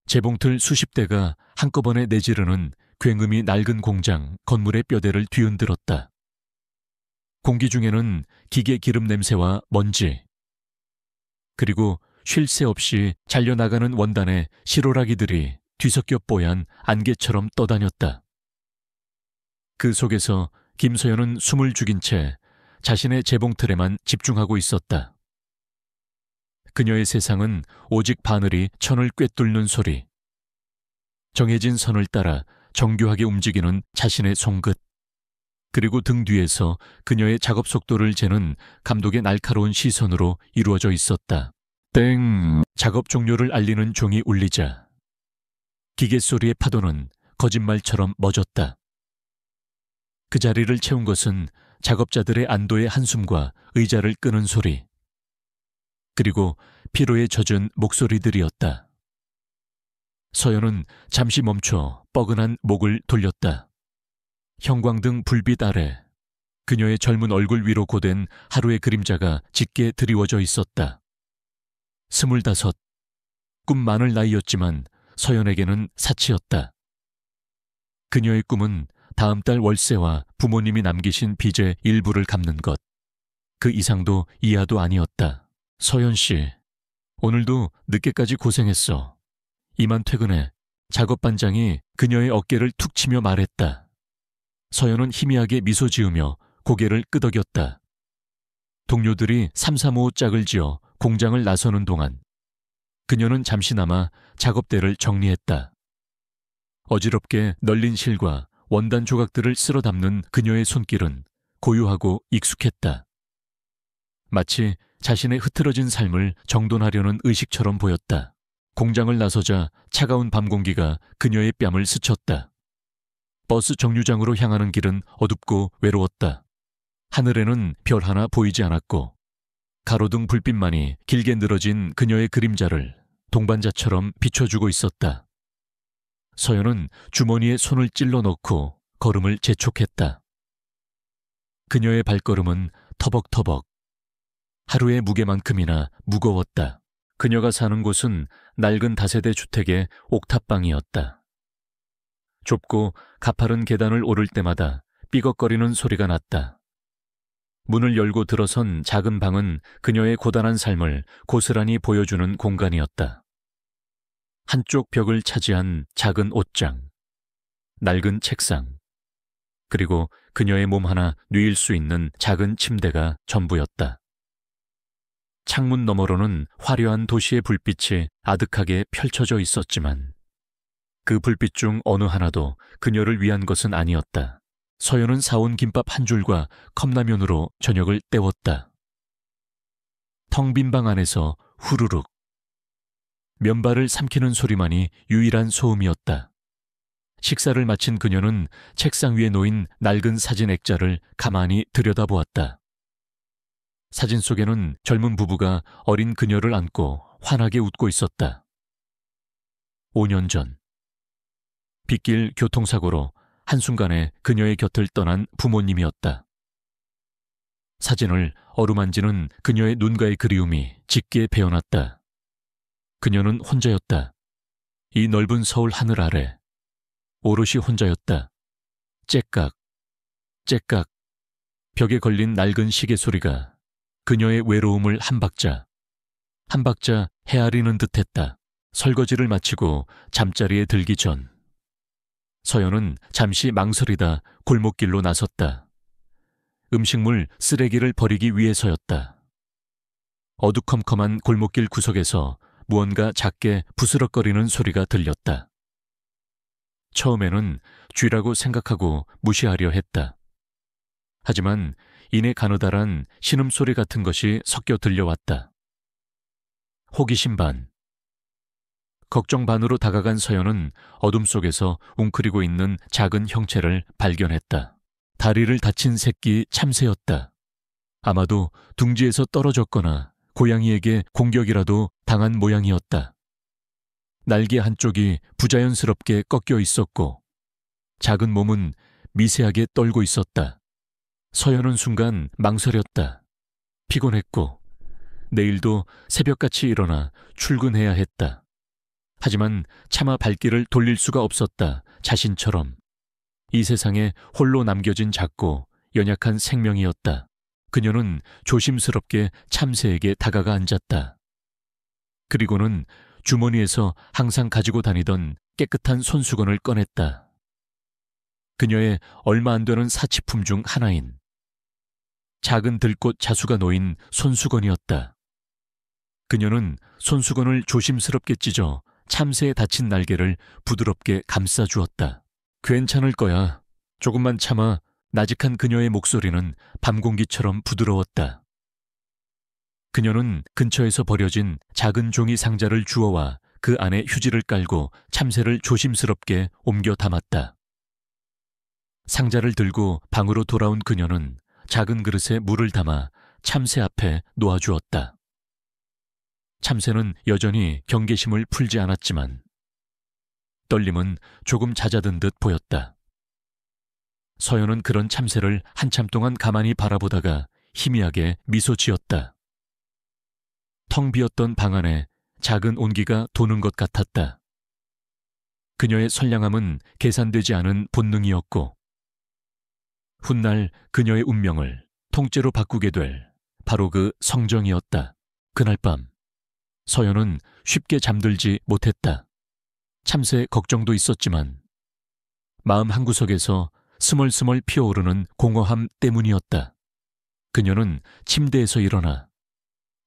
재봉틀 수십 대가 한꺼번에 내지르는 굉음이 낡은 공장 건물의 뼈대를 뒤흔들었다. 공기 중에는 기계 기름 냄새와 먼지, 그리고 쉴 새 없이 잘려나가는 원단의 실오라기들이 뒤섞여 뽀얀 안개처럼 떠다녔다. 그 속에서 김서연은 숨을 죽인 채 자신의 재봉틀에만 집중하고 있었다. 그녀의 세상은 오직 바늘이 천을 꿰뚫는 소리, 정해진 선을 따라 정교하게 움직이는 자신의 손끝, 그리고 등 뒤에서 그녀의 작업 속도를 재는 감독의 날카로운 시선으로 이루어져 있었다. 땡! 작업 종료를 알리는 종이 울리자 기계 소리의 파도는 거짓말처럼 멎었다. 그 자리를 채운 것은 작업자들의 안도의 한숨과 의자를 끄는 소리, 그리고 피로에 젖은 목소리들이었다. 서연은 잠시 멈춰 뻐근한 목을 돌렸다. 형광등 불빛 아래 그녀의 젊은 얼굴 위로 고된 하루의 그림자가 짙게 드리워져 있었다. 25, 꿈 많을 나이였지만 서연에게는 사치였다. 그녀의 꿈은 다음 달 월세와 부모님이 남기신 빚의 일부를 갚는 것, 그 이상도 이하도 아니었다. 서연 씨, 오늘도 늦게까지 고생했어. 이만 퇴근해. 작업반장이 그녀의 어깨를 툭 치며 말했다. 서연은 희미하게 미소 지으며 고개를 끄덕였다. 동료들이 335 짝을 지어 공장을 나서는 동안 그녀는 잠시나마 작업대를 정리했다. 어지럽게 널린 실과 원단 조각들을 쓸어 담는 그녀의 손길은 고요하고 익숙했다. 마치 자신의 흐트러진 삶을 정돈하려는 의식처럼 보였다. 공장을 나서자 차가운 밤 공기가 그녀의 뺨을 스쳤다. 버스 정류장으로 향하는 길은 어둡고 외로웠다. 하늘에는 별 하나 보이지 않았고 가로등 불빛만이 길게 늘어진 그녀의 그림자를 동반자처럼 비춰주고 있었다. 서연은 주머니에 손을 찔러 넣고 걸음을 재촉했다. 그녀의 발걸음은 터벅터벅 하루의 무게만큼이나 무거웠다. 그녀가 사는 곳은 낡은 다세대 주택의 옥탑방이었다. 좁고 가파른 계단을 오를 때마다 삐걱거리는 소리가 났다. 문을 열고 들어선 작은 방은 그녀의 고단한 삶을 고스란히 보여주는 공간이었다. 한쪽 벽을 차지한 작은 옷장, 낡은 책상, 그리고 그녀의 몸 하나 누일 수 있는 작은 침대가 전부였다. 창문 너머로는 화려한 도시의 불빛이 아득하게 펼쳐져 있었지만 그 불빛 중 어느 하나도 그녀를 위한 것은 아니었다. 서연은 사온 김밥 한 줄과 컵라면으로 저녁을 때웠다. 텅 빈 방 안에서 후루룩 면발을 삼키는 소리만이 유일한 소음이었다. 식사를 마친 그녀는 책상 위에 놓인 낡은 사진 액자를 가만히 들여다보았다. 사진 속에는 젊은 부부가 어린 그녀를 안고 환하게 웃고 있었다. 5년 전 빗길 교통사고로 한순간에 그녀의 곁을 떠난 부모님이었다. 사진을 어루만지는 그녀의 눈가의 그리움이 짙게 배어났다. 그녀는 혼자였다. 이 넓은 서울 하늘 아래 오롯이 혼자였다. 째깍, 째깍 벽에 걸린 낡은 시계 소리가 그녀의 외로움을 한 박자 헤아리는 듯했다. 설거지를 마치고 잠자리에 들기 전 서연은 잠시 망설이다 골목길로 나섰다. 음식물 쓰레기를 버리기 위해서였다. 어두컴컴한 골목길 구석에서 무언가 작게 부스럭거리는 소리가 들렸다. 처음에는 쥐라고 생각하고 무시하려 했다. 하지만 이내 가느다란 신음소리 같은 것이 섞여 들려왔다. 호기심 반, 걱정 반으로 다가간 서연은 어둠 속에서 웅크리고 있는 작은 형체를 발견했다. 다리를 다친 새끼 참새였다. 아마도 둥지에서 떨어졌거나 고양이에게 공격이라도 당한 모양이었다. 날개 한쪽이 부자연스럽게 꺾여 있었고 작은 몸은 미세하게 떨고 있었다. 서연은 순간 망설였다. 피곤했고 내일도 새벽같이 일어나 출근해야 했다. 하지만 차마 발길을 돌릴 수가 없었다. 자신처럼. 이 세상에 홀로 남겨진 작고 연약한 생명이었다. 그녀는 조심스럽게 참새에게 다가가 앉았다. 그리고는 주머니에서 항상 가지고 다니던 깨끗한 손수건을 꺼냈다. 그녀의 얼마 안 되는 사치품 중 하나인 작은 들꽃 자수가 놓인 손수건이었다. 그녀는 손수건을 조심스럽게 찢어 참새의 다친 날개를 부드럽게 감싸주었다. 괜찮을 거야. 조금만 참아. 나직한 그녀의 목소리는 밤 공기처럼 부드러웠다. 그녀는 근처에서 버려진 작은 종이 상자를 주워와 그 안에 휴지를 깔고 참새를 조심스럽게 옮겨 담았다. 상자를 들고 방으로 돌아온 그녀는 작은 그릇에 물을 담아 참새 앞에 놓아주었다. 참새는 여전히 경계심을 풀지 않았지만 떨림은 조금 잦아든 듯 보였다. 서연은 그런 참새를 한참 동안 가만히 바라보다가 희미하게 미소 지었다. 텅 비었던 방 안에 작은 온기가 도는 것 같았다. 그녀의 선량함은 계산되지 않은 본능이었고 훗날 그녀의 운명을 통째로 바꾸게 될 바로 그 성정이었다. 그날 밤 서연은 쉽게 잠들지 못했다. 참새 걱정도 있었지만 마음 한구석에서 스멀스멀 피어오르는 공허함 때문이었다. 그녀는 침대에서 일어나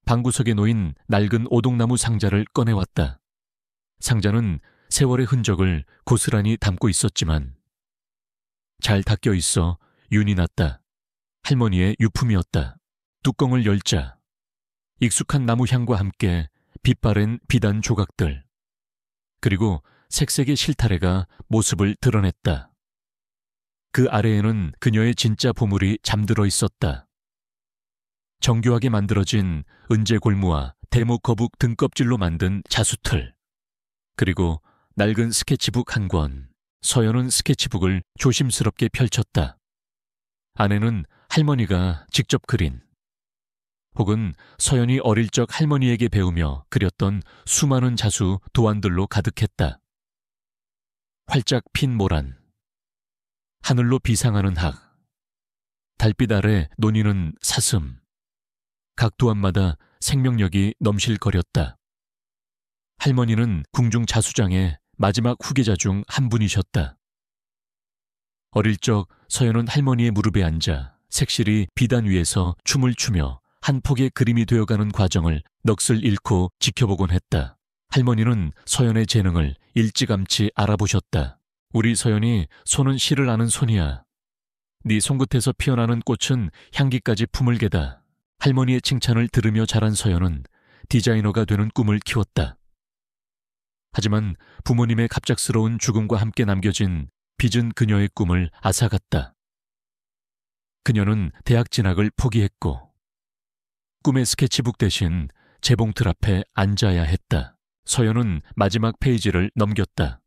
방구석에 놓인 낡은 오동나무 상자를 꺼내왔다. 상자는 세월의 흔적을 고스란히 담고 있었지만 잘 닦여 있어 윤이 났다. 할머니의 유품이었다. 뚜껑을 열자 익숙한 나무 향과 함께 빛바랜 비단 조각들 그리고 색색의 실타래가 모습을 드러냈다. 그 아래에는 그녀의 진짜 보물이 잠들어 있었다. 정교하게 만들어진 은재 골무와 대목 거북 등껍질로 만든 자수틀 그리고 낡은 스케치북 한 권. 서연은 스케치북을 조심스럽게 펼쳤다. 안에는 할머니가 직접 그린 혹은 서연이 어릴 적 할머니에게 배우며 그렸던 수많은 자수 도안들로 가득했다. 활짝 핀 모란, 하늘로 비상하는 학, 달빛 아래 논이는 사슴, 각 도안마다 생명력이 넘실거렸다. 할머니는 궁중 자수장의 마지막 후계자 중 한 분이셨다. 어릴 적 서연은 할머니의 무릎에 앉아 색실히 비단 위에서 춤을 추며 한 폭의 그림이 되어가는 과정을 넋을 잃고 지켜보곤 했다. 할머니는 서연의 재능을 일찌감치 알아보셨다. 우리 서연이 손은 실을 아는 손이야. 네 손끝에서 피어나는 꽃은 향기까지 품을 게다. 할머니의 칭찬을 들으며 자란 서연은 디자이너가 되는 꿈을 키웠다. 하지만 부모님의 갑작스러운 죽음과 함께 남겨진 빚은 그녀의 꿈을 앗아갔다. 그녀는 대학 진학을 포기했고 꿈의 스케치북 대신 재봉틀 앞에 앉아야 했다. 서연은 마지막 페이지를 넘겼다.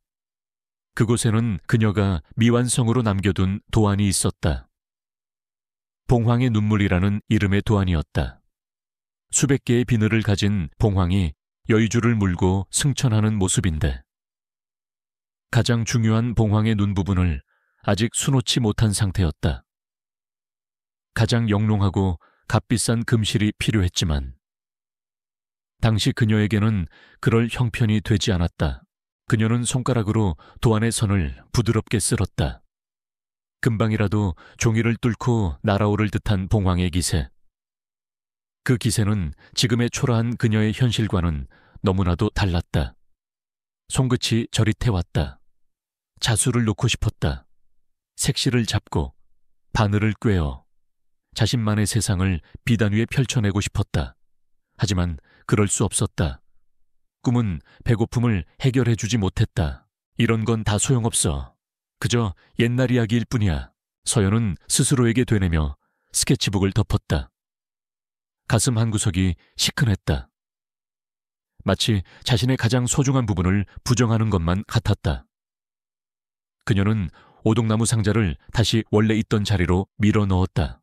그곳에는 그녀가 미완성으로 남겨둔 도안이 있었다. 봉황의 눈물이라는 이름의 도안이었다. 수백 개의 비늘을 가진 봉황이 여의주를 물고 승천하는 모습인데 가장 중요한 봉황의 눈 부분을 아직 수놓지 못한 상태였다. 가장 영롱하고 값비싼 금실이 필요했지만 당시 그녀에게는 그럴 형편이 되지 않았다. 그녀는 손가락으로 도안의 선을 부드럽게 쓸었다. 금방이라도 종이를 뚫고 날아오를 듯한 봉황의 기세. 그 기세는 지금의 초라한 그녀의 현실과는 너무나도 달랐다. 손끝이 저릿해왔다. 자수를 놓고 싶었다. 색실을 잡고 바늘을 꿰어 자신만의 세상을 비단 위에 펼쳐내고 싶었다. 하지만 그럴 수 없었다. 꿈은 배고픔을 해결해주지 못했다. 이런 건 다 소용없어. 그저 옛날 이야기일 뿐이야. 서연은 스스로에게 되뇌며 스케치북을 덮었다. 가슴 한구석이 시큰했다. 마치 자신의 가장 소중한 부분을 부정하는 것만 같았다. 그녀는 오동나무 상자를 다시 원래 있던 자리로 밀어 넣었다.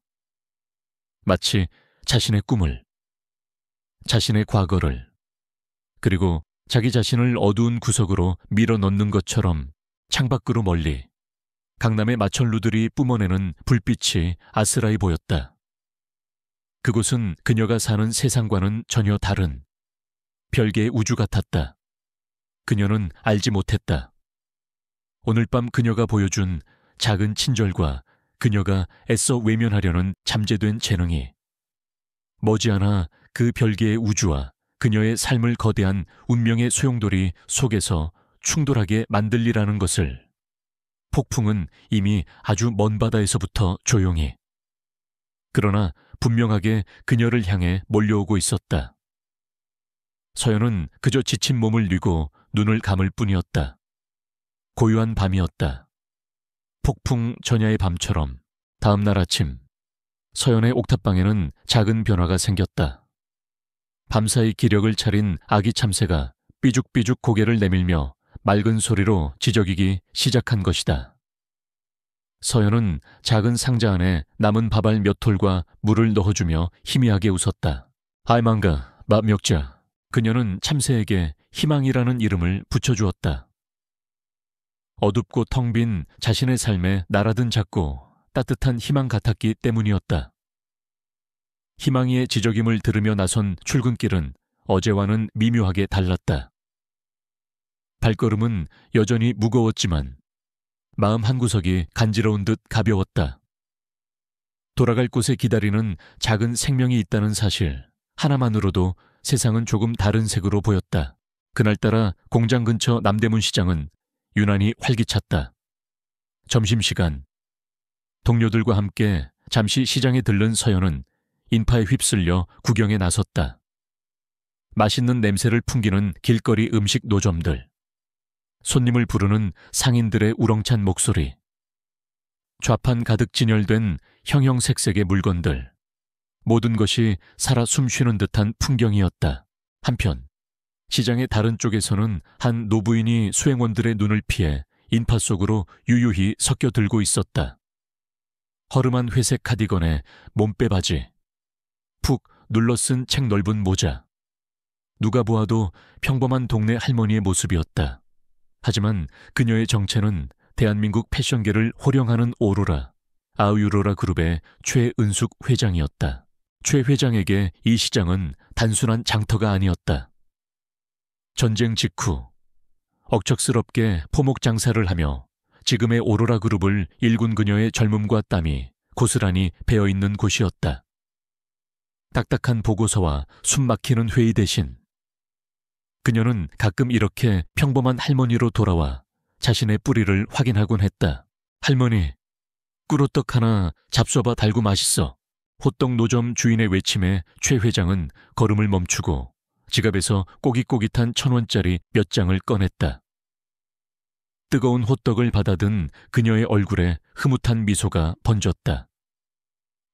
마치 자신의 꿈을, 자신의 과거를, 그리고 자기 자신을 어두운 구석으로 밀어넣는 것처럼 창밖으로 멀리 강남의 마천루들이 뿜어내는 불빛이 아스라이 보였다. 그곳은 그녀가 사는 세상과는 전혀 다른 별개의 우주 같았다. 그녀는 알지 못했다. 오늘 밤 그녀가 보여준 작은 친절과 그녀가 애써 외면하려는 잠재된 재능이 머지않아 그 별개의 우주와 그녀의 삶을 거대한 운명의 소용돌이 속에서 충돌하게 만들리라는 것을 폭풍은 이미 아주 먼 바다에서부터 조용히 그러나 분명하게 그녀를 향해 몰려오고 있었다. 서연은 그저 지친 몸을 뉘고 눈을 감을 뿐이었다. 고요한 밤이었다. 폭풍 전야의 밤처럼 다음 날 아침 서연의 옥탑방에는 작은 변화가 생겼다. 밤사이 기력을 차린 아기 참새가 삐죽삐죽 고개를 내밀며 맑은 소리로 지저귀기 시작한 것이다. 서연은 작은 상자 안에 남은 밥알 몇 톨과 물을 넣어주며 희미하게 웃었다. 아이망가, 맘멱자. 그녀는 참새에게 희망이라는 이름을 붙여주었다. 어둡고 텅 빈 자신의 삶에 날아든 작고 따뜻한 희망 같았기 때문이었다. 희망이의 지저김을 들으며 나선 출근길은 어제와는 미묘하게 달랐다. 발걸음은 여전히 무거웠지만 마음 한구석이 간지러운 듯 가벼웠다. 돌아갈 곳에 기다리는 작은 생명이 있다는 사실 하나만으로도 세상은 조금 다른 색으로 보였다. 그날따라 공장 근처 남대문 시장은 유난히 활기찼다. 점심시간 동료들과 함께 잠시 시장에 들른 서연은 인파에 휩쓸려 구경에 나섰다. 맛있는 냄새를 풍기는 길거리 음식 노점들, 손님을 부르는 상인들의 우렁찬 목소리, 좌판 가득 진열된 형형색색의 물건들, 모든 것이 살아 숨쉬는 듯한 풍경이었다. 한편 시장의 다른 쪽에서는 한 노부인이 수행원들의 눈을 피해 인파 속으로 유유히 섞여들고 있었다. 허름한 회색 카디건에 몸빼 바지, 푹 눌러쓴 책 넓은 모자. 누가 보아도 평범한 동네 할머니의 모습이었다. 하지만 그녀의 정체는 대한민국 패션계를 호령하는 오로라, 아우유로라 그룹의 최은숙 회장이었다. 최 회장에게 이 시장은 단순한 장터가 아니었다. 전쟁 직후 억척스럽게 포목 장사를 하며 지금의 오로라 그룹을 일군 그녀의 젊음과 땀이 고스란히 배어있는 곳이었다. 딱딱한 보고서와 숨막히는 회의 대신 그녀는 가끔 이렇게 평범한 할머니로 돌아와 자신의 뿌리를 확인하곤 했다. 할머니, 꿀호떡 하나 잡숴봐 달고 맛있어. 호떡 노점 주인의 외침에 최 회장은 걸음을 멈추고 지갑에서 꼬깃꼬깃한 1,000원짜리 몇 장을 꺼냈다. 뜨거운 호떡을 받아든 그녀의 얼굴에 흐뭇한 미소가 번졌다.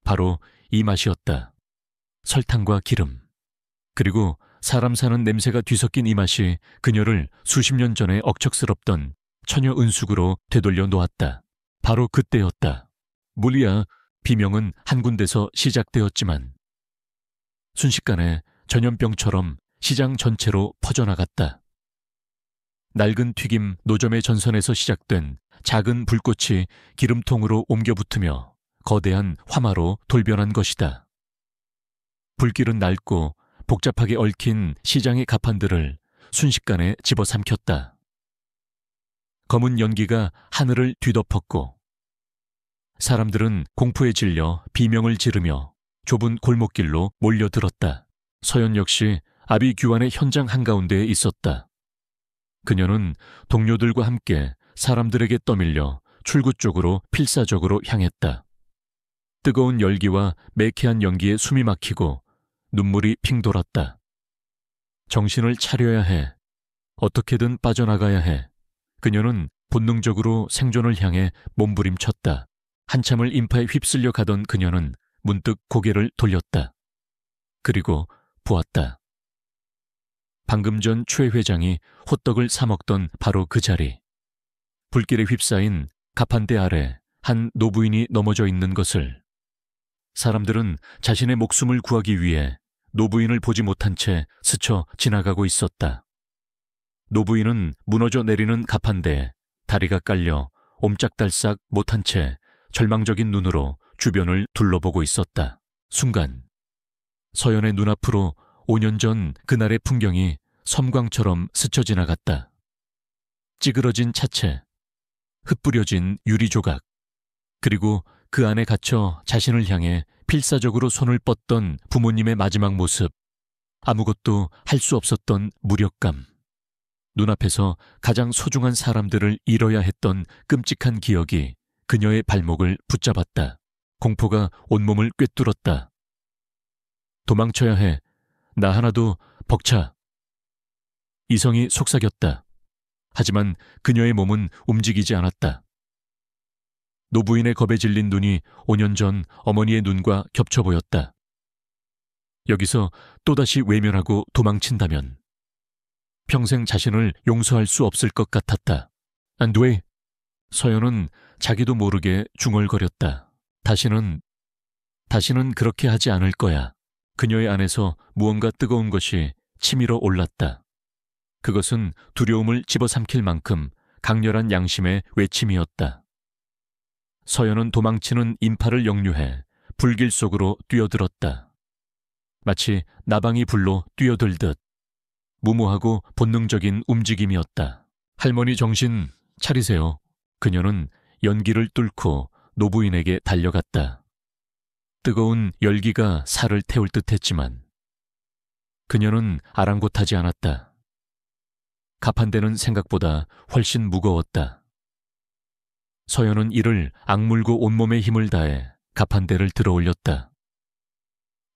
바로 이 맛이었다. 설탕과 기름, 그리고 사람 사는 냄새가 뒤섞인 이 맛이 그녀를 수십 년 전에 억척스럽던 처녀 은숙으로 되돌려 놓았다. 바로 그때였다. 물리야 비명은 한 군데서 시작되었지만 순식간에 전염병처럼 시장 전체로 퍼져나갔다. 낡은 튀김 노점의 전선에서 시작된 작은 불꽃이 기름통으로 옮겨붙으며 거대한 화마로 돌변한 것이다. 불길은 낡고 복잡하게 얽힌 시장의 가판들을 순식간에 집어삼켰다. 검은 연기가 하늘을 뒤덮었고 사람들은 공포에 질려 비명을 지르며 좁은 골목길로 몰려들었다. 서연 역시 아비규환의 현장 한가운데에 있었다. 그녀는 동료들과 함께 사람들에게 떠밀려 출구 쪽으로 필사적으로 향했다. 뜨거운 열기와 매캐한 연기에 숨이 막히고 눈물이 핑 돌았다. 정신을 차려야 해. 어떻게든 빠져나가야 해. 그녀는 본능적으로 생존을 향해 몸부림쳤다. 한참을 인파에 휩쓸려 가던 그녀는 문득 고개를 돌렸다. 그리고 보았다. 방금 전 최 회장이 호떡을 사 먹던 바로 그 자리. 불길에 휩싸인 가판대 아래 한 노부인이 넘어져 있는 것을. 사람들은 자신의 목숨을 구하기 위해 노부인을 보지 못한 채 스쳐 지나가고 있었다. 노부인은 무너져 내리는 가판대에 다리가 깔려 옴짝달싹 못한 채 절망적인 눈으로 주변을 둘러보고 있었다. 순간 서연의 눈앞으로 5년 전 그날의 풍경이 섬광처럼 스쳐 지나갔다. 찌그러진 차체, 흩뿌려진 유리 조각, 그리고 그 안에 갇혀 자신을 향해 필사적으로 손을 뻗던 부모님의 마지막 모습, 아무것도 할 수 없었던 무력감, 눈앞에서 가장 소중한 사람들을 잃어야 했던 끔찍한 기억이 그녀의 발목을 붙잡았다. 공포가 온몸을 꿰뚫었다. 도망쳐야 해. 나 하나도 벅차. 이성이 속삭였다. 하지만 그녀의 몸은 움직이지 않았다. 노부인의 겁에 질린 눈이 5년 전 어머니의 눈과 겹쳐 보였다. 여기서 또다시 외면하고 도망친다면 평생 자신을 용서할 수 없을 것 같았다. 안 돼. 서연은 자기도 모르게 중얼거렸다. 다시는 그렇게 하지 않을 거야. 그녀의 안에서 무언가 뜨거운 것이 치밀어 올랐다. 그것은 두려움을 집어삼킬 만큼 강렬한 양심의 외침이었다. 서연은 도망치는 인파를 역류해 불길 속으로 뛰어들었다. 마치 나방이 불로 뛰어들듯 무모하고 본능적인 움직임이었다. 할머니 정신 차리세요. 그녀는 연기를 뚫고 노부인에게 달려갔다. 뜨거운 열기가 살을 태울 듯했지만 그녀는 아랑곳하지 않았다. 가판대는 생각보다 훨씬 무거웠다. 서연은 이를 악물고 온몸의 힘을 다해 가판대를 들어 올렸다.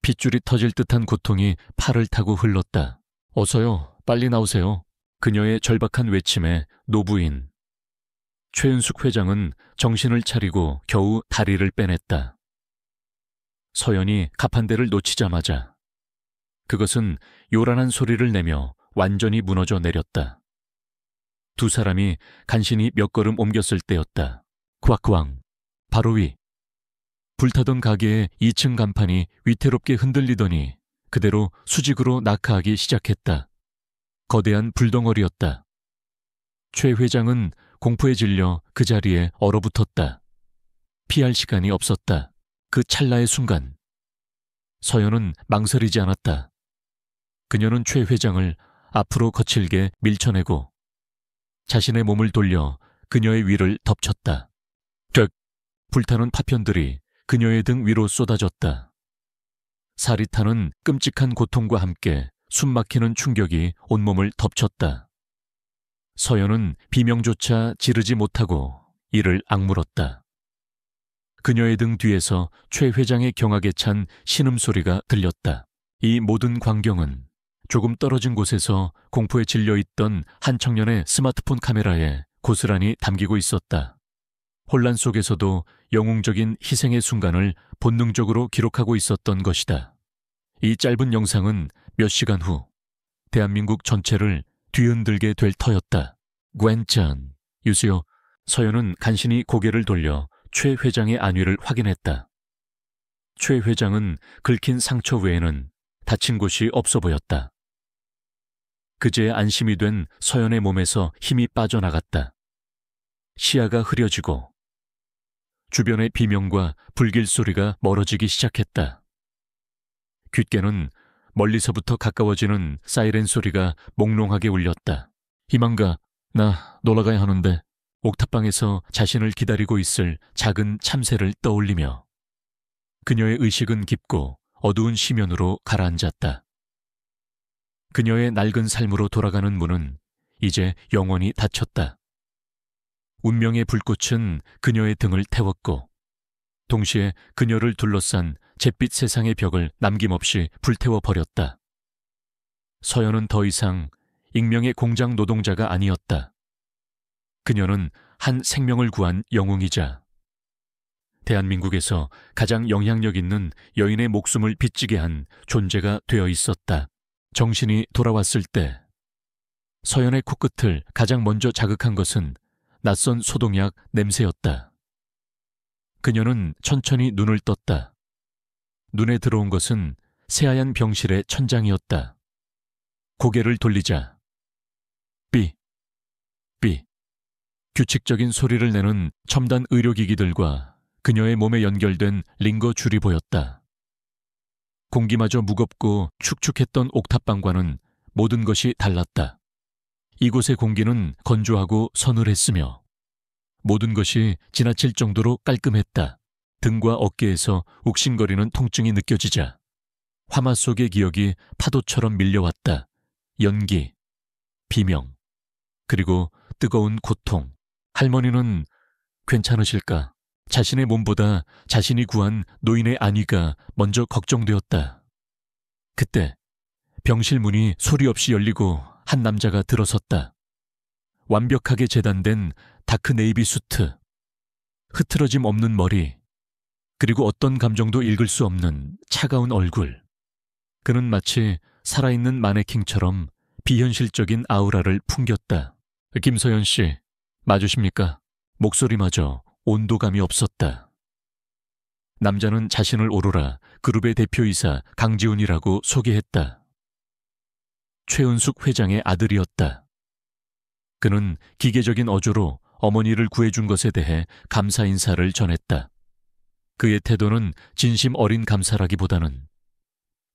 핏줄이 터질 듯한 고통이 팔을 타고 흘렀다. 어서요, 빨리 나오세요. 그녀의 절박한 외침에 노부인, 최은숙 회장은 정신을 차리고 겨우 다리를 빼냈다. 서연이 가판대를 놓치자마자 그것은 요란한 소리를 내며 완전히 무너져 내렸다. 두 사람이 간신히 몇 걸음 옮겼을 때였다. 꽉왕, 바로 위. 불타던 가게의 2층 간판이 위태롭게 흔들리더니 그대로 수직으로 낙하하기 시작했다. 거대한 불덩어리였다. 최 회장은 공포에 질려 그 자리에 얼어붙었다. 피할 시간이 없었다. 그 찰나의 순간 서연은 망설이지 않았다. 그녀는 최 회장을 앞으로 거칠게 밀쳐내고 자신의 몸을 돌려 그녀의 위를 덮쳤다. 득! 불타는 파편들이 그녀의 등 위로 쏟아졌다. 살이 타는 끔찍한 고통과 함께 숨막히는 충격이 온몸을 덮쳤다. 서연은 비명조차 지르지 못하고 이를 악물었다. 그녀의 등 뒤에서 최 회장의 경악에 찬 신음소리가 들렸다. 이 모든 광경은 조금 떨어진 곳에서 공포에 질려있던 한 청년의 스마트폰 카메라에 고스란히 담기고 있었다. 혼란 속에서도 영웅적인 희생의 순간을 본능적으로 기록하고 있었던 것이다. 이 짧은 영상은 몇 시간 후 대한민국 전체를 뒤흔들게 될 터였다. 괜찮, 유수요. 서연은 간신히 고개를 돌려 최 회장의 안위를 확인했다. 최 회장은 긁힌 상처 외에는 다친 곳이 없어 보였다. 그제야 안심이 된 서연의 몸에서 힘이 빠져나갔다. 시야가 흐려지고 주변의 비명과 불길 소리가 멀어지기 시작했다. 귓게는 멀리서부터 가까워지는 사이렌 소리가 몽롱하게 울렸다. 희망가, 나 놀러가야 하는데. 옥탑방에서 자신을 기다리고 있을 작은 참새를 떠올리며 그녀의 의식은 깊고 어두운 시면으로 가라앉았다. 그녀의 낡은 삶으로 돌아가는 문은 이제 영원히 닫혔다. 운명의 불꽃은 그녀의 등을 태웠고 동시에 그녀를 둘러싼 잿빛 세상의 벽을 남김없이 불태워버렸다. 서연은 더 이상 익명의 공장 노동자가 아니었다. 그녀는 한 생명을 구한 영웅이자 대한민국에서 가장 영향력 있는 여인의 목숨을 빚지게 한 존재가 되어 있었다. 정신이 돌아왔을 때 서연의 코끝을 가장 먼저 자극한 것은 낯선 소독약 냄새였다. 그녀는 천천히 눈을 떴다. 눈에 들어온 것은 새하얀 병실의 천장이었다. 고개를 돌리자 삐 규칙적인 소리를 내는 첨단 의료기기들과 그녀의 몸에 연결된 링거 줄이 보였다. 공기마저 무겁고 축축했던 옥탑방과는 모든 것이 달랐다. 이곳의 공기는 건조하고 서늘했으며 모든 것이 지나칠 정도로 깔끔했다. 등과 어깨에서 욱신거리는 통증이 느껴지자 화마 속의 기억이 파도처럼 밀려왔다. 연기, 비명, 그리고 뜨거운 고통. 할머니는 괜찮으실까? 자신의 몸보다 자신이 구한 노인의 안위가 먼저 걱정되었다. 그때 병실 문이 소리 없이 열리고 한 남자가 들어섰다. 완벽하게 재단된 다크 네이비 수트, 흐트러짐 없는 머리, 그리고 어떤 감정도 읽을 수 없는 차가운 얼굴. 그는 마치 살아있는 마네킹처럼 비현실적인 아우라를 풍겼다. 김서연 씨, 맞으십니까? 목소리마저 온도감이 없었다. 남자는 자신을 오로라 그룹의 대표이사 강지훈이라고 소개했다. 최은숙 회장의 아들이었다. 그는 기계적인 어조로 어머니를 구해준 것에 대해 감사 인사를 전했다. 그의 태도는 진심 어린 감사라기보다는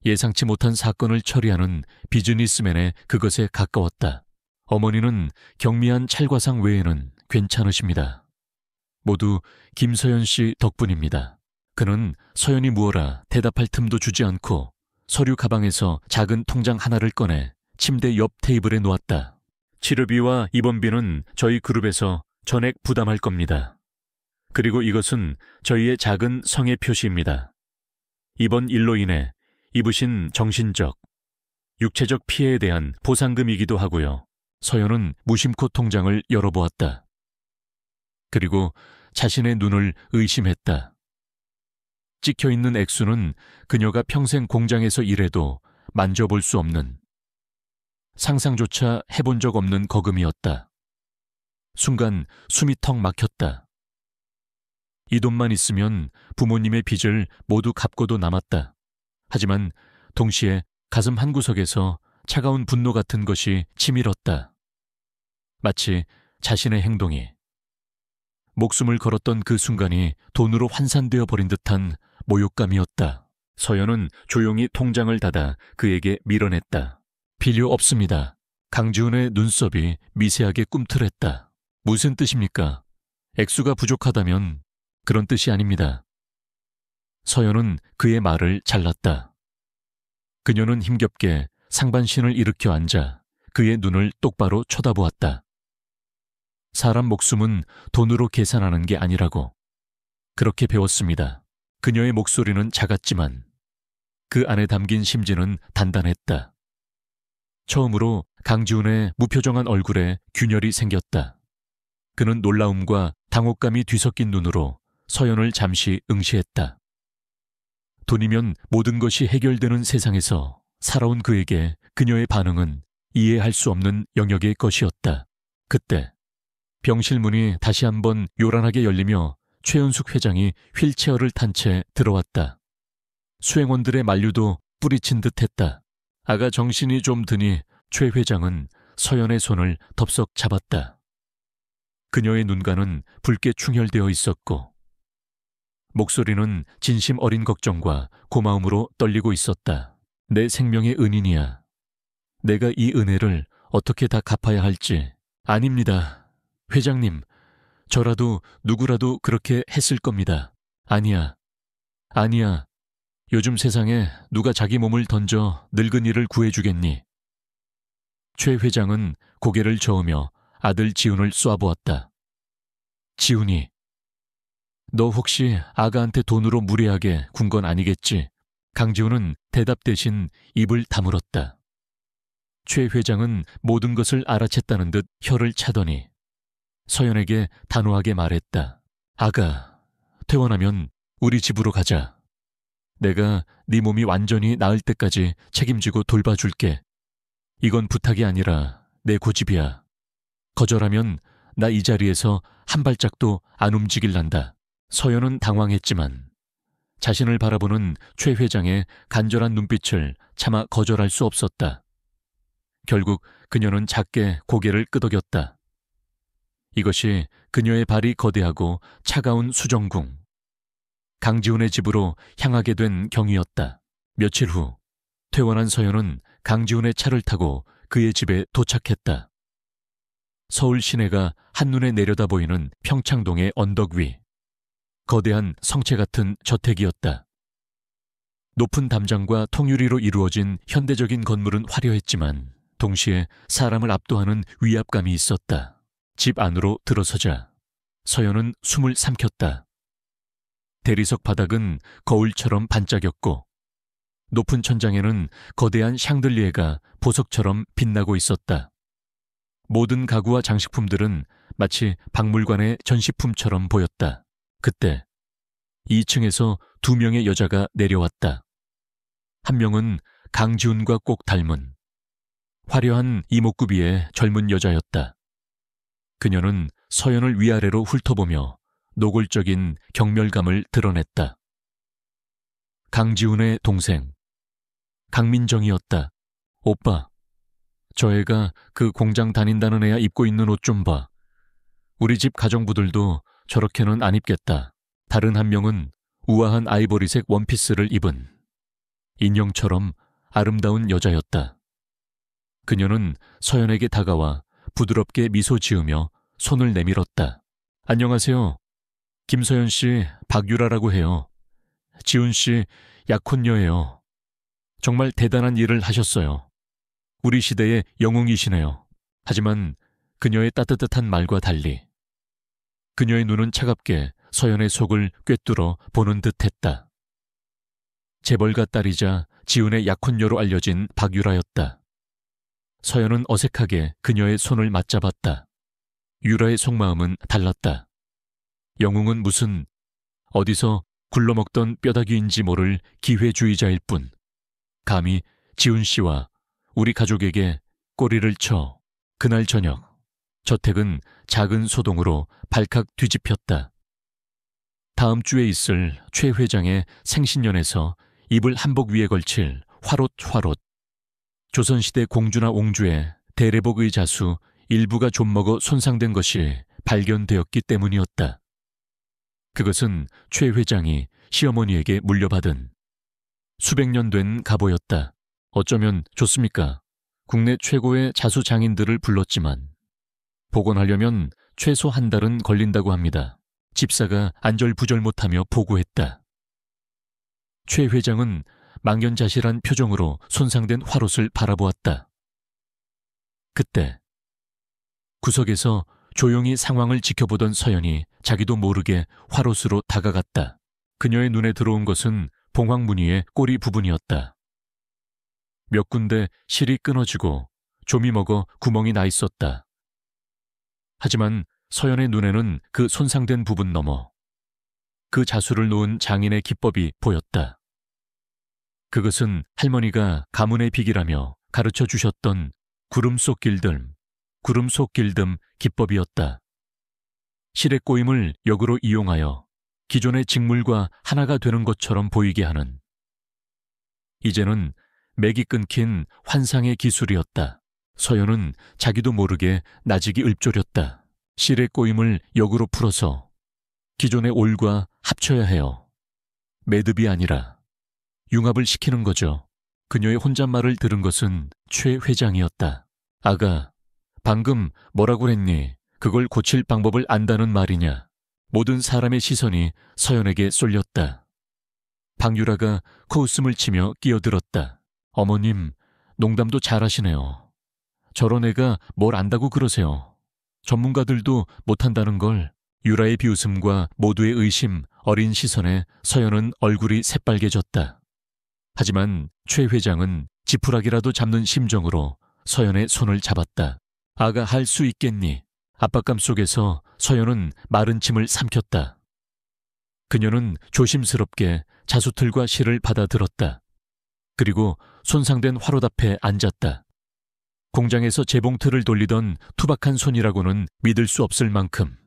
예상치 못한 사건을 처리하는 비즈니스맨의 그것에 가까웠다. 어머니는 경미한 찰과상 외에는 괜찮으십니다. 모두 김서연 씨 덕분입니다. 그는 서연이 무어라 대답할 틈도 주지 않고 서류 가방에서 작은 통장 하나를 꺼내 침대 옆 테이블에 놓았다. 치료비와 입원비는 저희 그룹에서 전액 부담할 겁니다. 그리고 이것은 저희의 작은 성의 표시입니다. 이번 일로 인해 입으신 정신적, 육체적 피해에 대한 보상금이기도 하고요. 서연은 무심코 통장을 열어보았다. 그리고 자신의 눈을 의심했다. 찍혀있는 액수는 그녀가 평생 공장에서 일해도 만져볼 수 없는, 상상조차 해본 적 없는 거금이었다. 순간 숨이 턱 막혔다. 이 돈만 있으면 부모님의 빚을 모두 갚고도 남았다. 하지만 동시에 가슴 한구석에서 차가운 분노 같은 것이 치밀었다. 마치 자신의 행동이, 목숨을 걸었던 그 순간이 돈으로 환산되어 버린 듯한 모욕감이었다. 서연은 조용히 통장을 닫아 그에게 밀어냈다. 필요 없습니다. 강지훈의 눈썹이 미세하게 꿈틀했다. 무슨 뜻입니까? 액수가 부족하다면 그런 뜻이 아닙니다. 서연은 그의 말을 잘랐다. 그녀는 힘겹게 상반신을 일으켜 앉아 그의 눈을 똑바로 쳐다보았다. 사람 목숨은 돈으로 계산하는 게 아니라고. 그렇게 배웠습니다. 그녀의 목소리는 작았지만 그 안에 담긴 심지는 단단했다. 처음으로 강지훈의 무표정한 얼굴에 균열이 생겼다. 그는 놀라움과 당혹감이 뒤섞인 눈으로 서연을 잠시 응시했다. 돈이면 모든 것이 해결되는 세상에서 살아온 그에게 그녀의 반응은 이해할 수 없는 영역의 것이었다. 그때 병실 문이 다시 한번 요란하게 열리며 최은숙 회장이 휠체어를 탄 채 들어왔다. 수행원들의 만류도 뿌리친 듯했다. 아가 정신이 좀 드니 최 회장은 서연의 손을 덥석 잡았다. 그녀의 눈가는 붉게 충혈되어 있었고 목소리는 진심 어린 걱정과 고마움으로 떨리고 있었다. 내 생명의 은인이야. 내가 이 은혜를 어떻게 다 갚아야 할지. 아닙니다. 회장님, 저라도 누구라도 그렇게 했을 겁니다. 아니야. 아니야. 요즘 세상에 누가 자기 몸을 던져 늙은이를 구해주겠니? 최 회장은 고개를 저으며 아들 지훈을 쏘아보았다. 지훈이, 너 혹시 아가한테 돈으로 무례하게 군 건 아니겠지? 강지훈은 대답 대신 입을 다물었다. 최 회장은 모든 것을 알아챘다는 듯 혀를 차더니 서연에게 단호하게 말했다. 아가, 퇴원하면 우리 집으로 가자. 내가 네 몸이 완전히 나을 때까지 책임지고 돌봐줄게. 이건 부탁이 아니라 내 고집이야. 거절하면 나 이 자리에서 한 발짝도 안 움직일란다. 서연은 당황했지만 자신을 바라보는 최 회장의 간절한 눈빛을 차마 거절할 수 없었다. 결국 그녀는 작게 고개를 끄덕였다. 이것이 그녀의 발이 거대하고 차가운 수정궁, 강지훈의 집으로 향하게 된 경위였다. 며칠 후 퇴원한 서연은 강지훈의 차를 타고 그의 집에 도착했다. 서울 시내가 한눈에 내려다 보이는 평창동의 언덕 위, 거대한 성체 같은 저택이었다. 높은 담장과 통유리로 이루어진 현대적인 건물은 화려했지만 동시에 사람을 압도하는 위압감이 있었다. 집 안으로 들어서자 서연은 숨을 삼켰다. 대리석 바닥은 거울처럼 반짝였고 높은 천장에는 거대한 샹들리에가 보석처럼 빛나고 있었다. 모든 가구와 장식품들은 마치 박물관의 전시품처럼 보였다. 그때 2층에서 2명의 여자가 내려왔다. 한 명은 강지훈과 꼭 닮은 화려한 이목구비의 젊은 여자였다. 그녀는 서연을 위아래로 훑어보며 노골적인 경멸감을 드러냈다. 강지훈의 동생 강민정이었다. 오빠, 저 애가 그 공장 다닌다는 애야 입고 있는 옷 좀 봐. 우리 집 가정부들도 저렇게는 안 입겠다. 다른 한 명은 우아한 아이보리색 원피스를 입은 인형처럼 아름다운 여자였다. 그녀는 서연에게 다가와 부드럽게 미소 지으며 손을 내밀었다. 안녕하세요. 김서연 씨, 박유라라고 해요. 지훈 씨, 약혼녀예요. 정말 대단한 일을 하셨어요. 우리 시대의 영웅이시네요. 하지만 그녀의 따뜻한 말과 달리 그녀의 눈은 차갑게 서연의 속을 꿰뚫어 보는 듯했다. 재벌가 딸이자 지훈의 약혼녀로 알려진 박유라였다. 서연은 어색하게 그녀의 손을 맞잡았다. 유라의 속마음은 달랐다. 영웅은 무슨 어디서 굴러먹던 뼈다귀인지 모를 기회주의자일 뿐 감히 지훈 씨와 우리 가족에게 꼬리를 쳐. 그날 저녁 저택은 작은 소동으로 발칵 뒤집혔다. 다음 주에 있을 최 회장의 생신년에서 이불 한복 위에 걸칠 화롯 조선시대 공주나 옹주의 대례복 의자수 일부가 좀먹어 손상된 것이 발견되었기 때문이었다. 그것은 최 회장이 시어머니에게 물려받은 수백 년 된 갑오였다. 어쩌면 좋습니까? 국내 최고의 자수장인들을 불렀지만 복원하려면 최소 한 달은 걸린다고 합니다. 집사가 안절부절 못하며 보고했다. 최 회장은 망연자실한 표정으로 손상된 화롯을 바라보았다. 그때 구석에서 조용히 상황을 지켜보던 서연이 자기도 모르게 화롯으로 다가갔다. 그녀의 눈에 들어온 것은 봉황무늬의 꼬리 부분이었다. 몇 군데 실이 끊어지고 좀이 먹어 구멍이 나 있었다. 하지만 서연의 눈에는 그 손상된 부분 너머 그 자수를 놓은 장인의 기법이 보였다. 그것은 할머니가 가문의 빅이라며 가르쳐 주셨던 구름 속 길듬 기법이었다. 실의 꼬임을 역으로 이용하여 기존의 직물과 하나가 되는 것처럼 보이게 하는 이제는 맥이 끊긴 환상의 기술이었다. 서연은 자기도 모르게 나직이 읊조렸다. 실의 꼬임을 역으로 풀어서 기존의 올과 합쳐야 해요. 매듭이 아니라 융합을 시키는 거죠. 그녀의 혼잣말을 들은 것은 최 회장이었다. 아가, 방금 뭐라고 했니? 그걸 고칠 방법을 안다는 말이냐? 모든 사람의 시선이 서연에게 쏠렸다. 박유라가 코웃음을 치며 끼어들었다. 어머님, 농담도 잘하시네요. 저런 애가 뭘 안다고 그러세요. 전문가들도 못한다는 걸. 유라의 비웃음과 모두의 의심, 어린 시선에 서연은 얼굴이 새빨개졌다. 하지만 최 회장은 지푸라기라도 잡는 심정으로 서연의 손을 잡았다. 아가 할 수 있겠니? 압박감 속에서 서연은 마른 침을 삼켰다. 그녀는 조심스럽게 자수틀과 실을 받아들었다. 그리고 손상된 화롯 앞에 앉았다. 공장에서 재봉틀을 돌리던 투박한 손이라고는 믿을 수 없을 만큼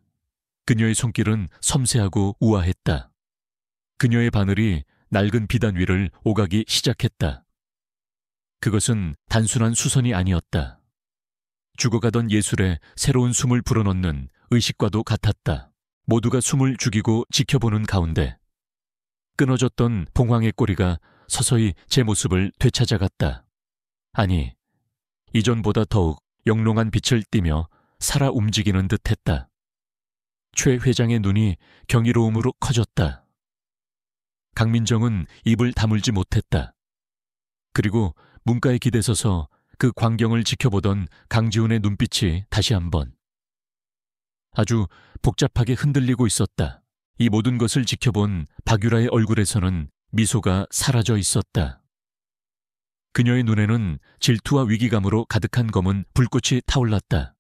그녀의 손길은 섬세하고 우아했다. 그녀의 바늘이 낡은 비단 위를 오가기 시작했다. 그것은 단순한 수선이 아니었다. 죽어가던 예술에 새로운 숨을 불어넣는 의식과도 같았다. 모두가 숨을 죽이고 지켜보는 가운데 끊어졌던 봉황의 꼬리가 서서히 제 모습을 되찾아갔다. 아니, 이전보다 더욱 영롱한 빛을 띠며 살아 움직이는 듯했다. 최 회장의 눈이 경이로움으로 커졌다. 강민정은 입을 다물지 못했다. 그리고 문가에 기대서서 그 광경을 지켜보던 강지훈의 눈빛이 다시 한번 아주 복잡하게 흔들리고 있었다. 이 모든 것을 지켜본 박유라의 얼굴에서는 미소가 사라져 있었다. 그녀의 눈에는 질투와 위기감으로 가득한 검은 불꽃이 타올랐다.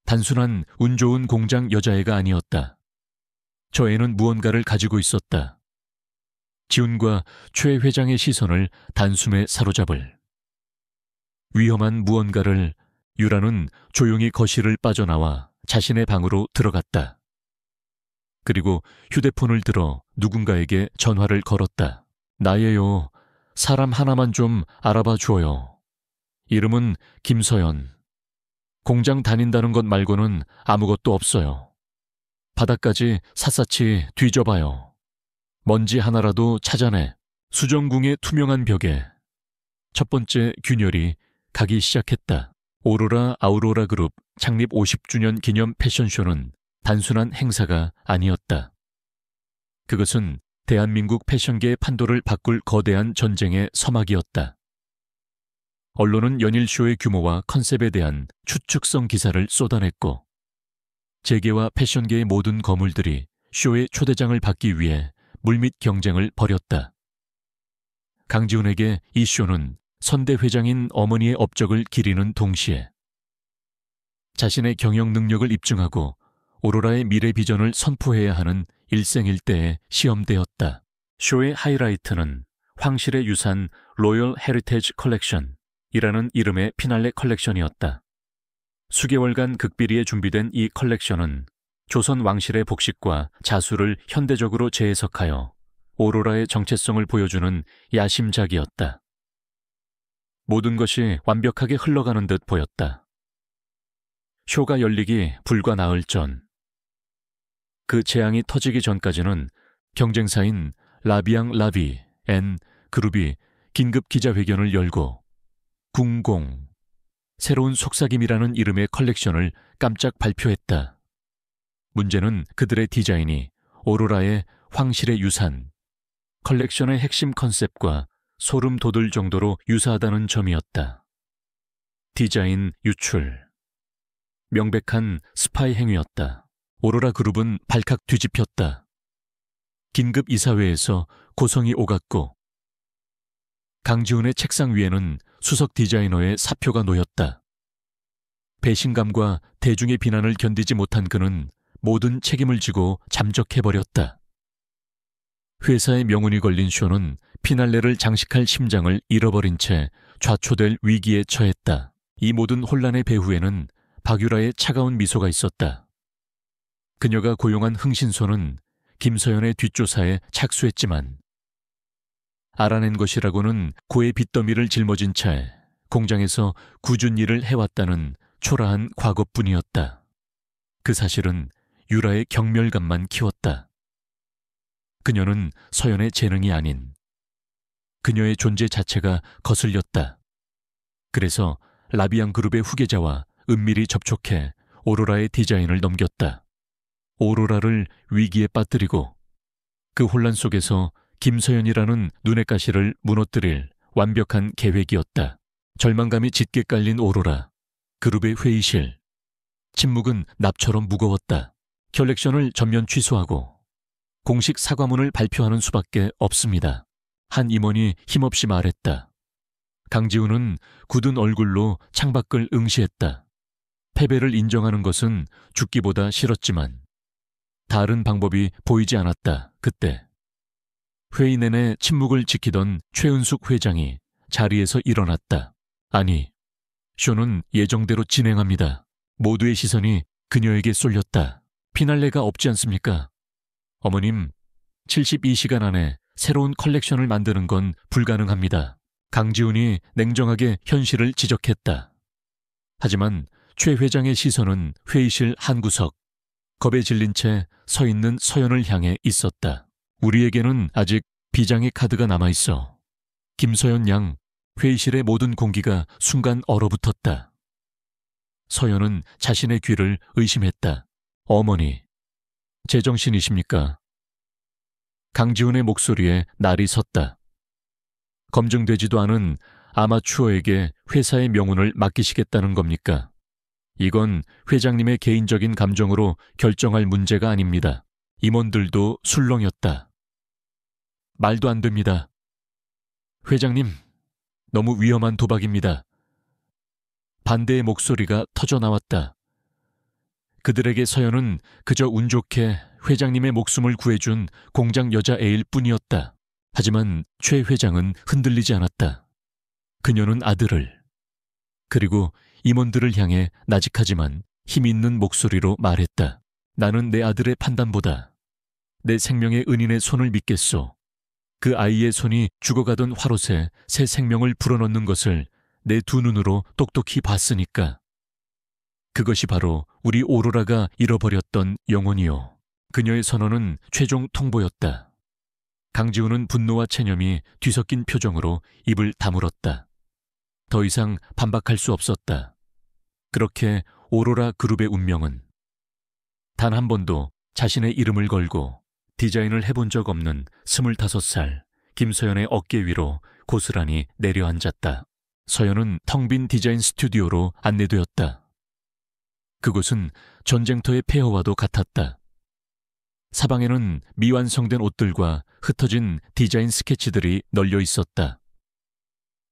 단순한 운 좋은 공장 여자애가 아니었다. 저 애는 무언가를 가지고 있었다. 지훈과 최 회장의 시선을 단숨에 사로잡을 위험한 무언가를. 유라는 조용히 거실을 빠져나와 자신의 방으로 들어갔다. 그리고 휴대폰을 들어 누군가에게 전화를 걸었다. 나예요. 사람 하나만 좀 알아봐 줘요. 이름은 김서연. 공장 다닌다는 것 말고는 아무것도 없어요. 바닥까지 샅샅이 뒤져봐요. 먼지 하나라도 찾아내. 수정궁의 투명한 벽에 첫 번째 균열이 가기 시작했다. 오로라 아우로라 그룹 창립 50주년 기념 패션쇼는 단순한 행사가 아니었다. 그것은 대한민국 패션계의 판도를 바꿀 거대한 전쟁의 서막이었다. 언론은 연일쇼의 규모와 컨셉에 대한 추측성 기사를 쏟아냈고 재계와 패션계의 모든 거물들이 쇼의 초대장을 받기 위해 물밑 경쟁을 벌였다. 강지훈에게 이 쇼는 선대 회장인 어머니의 업적을 기리는 동시에 자신의 경영 능력을 입증하고 오로라의 미래 비전을 선포해야 하는 일생일대의 시험대였다. 쇼의 하이라이트는 황실의 유산 로열 헤리테지 컬렉션이라는 이름의 피날레 컬렉션이었다. 수개월간 극비리에 준비된 이 컬렉션은 조선 왕실의 복식과 자수를 현대적으로 재해석하여 오로라의 정체성을 보여주는 야심작이었다. 모든 것이 완벽하게 흘러가는 듯 보였다. 쇼가 열리기 불과 나흘 전, 그 재앙이 터지기 전까지는 경쟁사인 라비앙 라비 앤 그룹이 긴급 기자회견을 열고 궁공, 새로운 속삭임이라는 이름의 컬렉션을 깜짝 발표했다. 문제는 그들의 디자인이 오로라의 황실의 유산, 컬렉션의 핵심 컨셉과 소름 돋을 정도로 유사하다는 점이었다. 디자인 유출, 명백한 스파이 행위였다. 오로라 그룹은 발칵 뒤집혔다. 긴급 이사회에서 고성이 오갔고 강지훈의 책상 위에는 수석 디자이너의 사표가 놓였다. 배신감과 대중의 비난을 견디지 못한 그는 모든 책임을 지고 잠적해버렸다. 회사의 명운이 걸린 쇼는 피날레를 장식할 심장을 잃어버린 채 좌초될 위기에 처했다. 이 모든 혼란의 배후에는 박유라의 차가운 미소가 있었다. 그녀가 고용한 흥신소는 김서연의 뒷조사에 착수했지만 알아낸 것이라고는 고의 빚더미를 짊어진 채 공장에서 꾸준 일을 해왔다는 초라한 과거뿐이었다. 그 사실은 유라의 경멸감만 키웠다. 그녀는 서연의 재능이 아닌 그녀의 존재 자체가 거슬렸다. 그래서 라비앙 그룹의 후계자와 은밀히 접촉해 오로라의 디자인을 넘겼다. 오로라를 위기에 빠뜨리고 그 혼란 속에서 김서연이라는 눈의 가시를 무너뜨릴 완벽한 계획이었다. 절망감이 짙게 깔린 오로라, 그룹의 회의실. 침묵은 납처럼 무거웠다. 컬렉션을 전면 취소하고 공식 사과문을 발표하는 수밖에 없습니다. 한 임원이 힘없이 말했다. 강지훈은 굳은 얼굴로 창밖을 응시했다. 패배를 인정하는 것은 죽기보다 싫었지만 다른 방법이 보이지 않았다. 그때 회의 내내 침묵을 지키던 최은숙 회장이 자리에서 일어났다. 아니, 쇼는 예정대로 진행합니다. 모두의 시선이 그녀에게 쏠렸다. 피날레가 없지 않습니까? 어머님, 72시간 안에 새로운 컬렉션을 만드는 건 불가능합니다. 강지훈이 냉정하게 현실을 지적했다. 하지만 최 회장의 시선은 회의실 한 구석, 겁에 질린 채 서 있는 서연을 향해 있었다. 우리에게는 아직 비장의 카드가 남아있어. 김서연 양, 회의실의 모든 공기가 순간 얼어붙었다. 서연은 자신의 귀를 의심했다. 어머니, 제정신이십니까? 강지훈의 목소리에 날이 섰다. 검증되지도 않은 아마추어에게 회사의 명운을 맡기시겠다는 겁니까? 이건 회장님의 개인적인 감정으로 결정할 문제가 아닙니다. 임원들도 술렁였다. 말도 안 됩니다. 회장님, 너무 위험한 도박입니다. 반대의 목소리가 터져나왔다. 그들에게 서연은 그저 운 좋게 회장님의 목숨을 구해준 공장 여자애일 뿐이었다. 하지만 최 회장은 흔들리지 않았다. 그녀는 아들을, 그리고 임원들을 향해 나직하지만 힘 있는 목소리로 말했다. 나는 내 아들의 판단보다 내 생명의 은인의 손을 믿겠소. 그 아이의 손이 죽어가던 화롯에 새 생명을 불어넣는 것을 내 두 눈으로 똑똑히 봤으니까. 그것이 바로 우리 오로라가 잃어버렸던 영혼이요. 그녀의 선언은 최종 통보였다. 강지훈은 분노와 체념이 뒤섞인 표정으로 입을 다물었다. 더 이상 반박할 수 없었다. 그렇게 오로라 그룹의 운명은 단 한 번도 자신의 이름을 걸고 디자인을 해본 적 없는 25살 김서연의 어깨 위로 고스란히 내려앉았다. 서연은 텅 빈 디자인 스튜디오로 안내되었다. 그곳은 전쟁터의 폐허와도 같았다. 사방에는 미완성된 옷들과 흩어진 디자인 스케치들이 널려 있었다.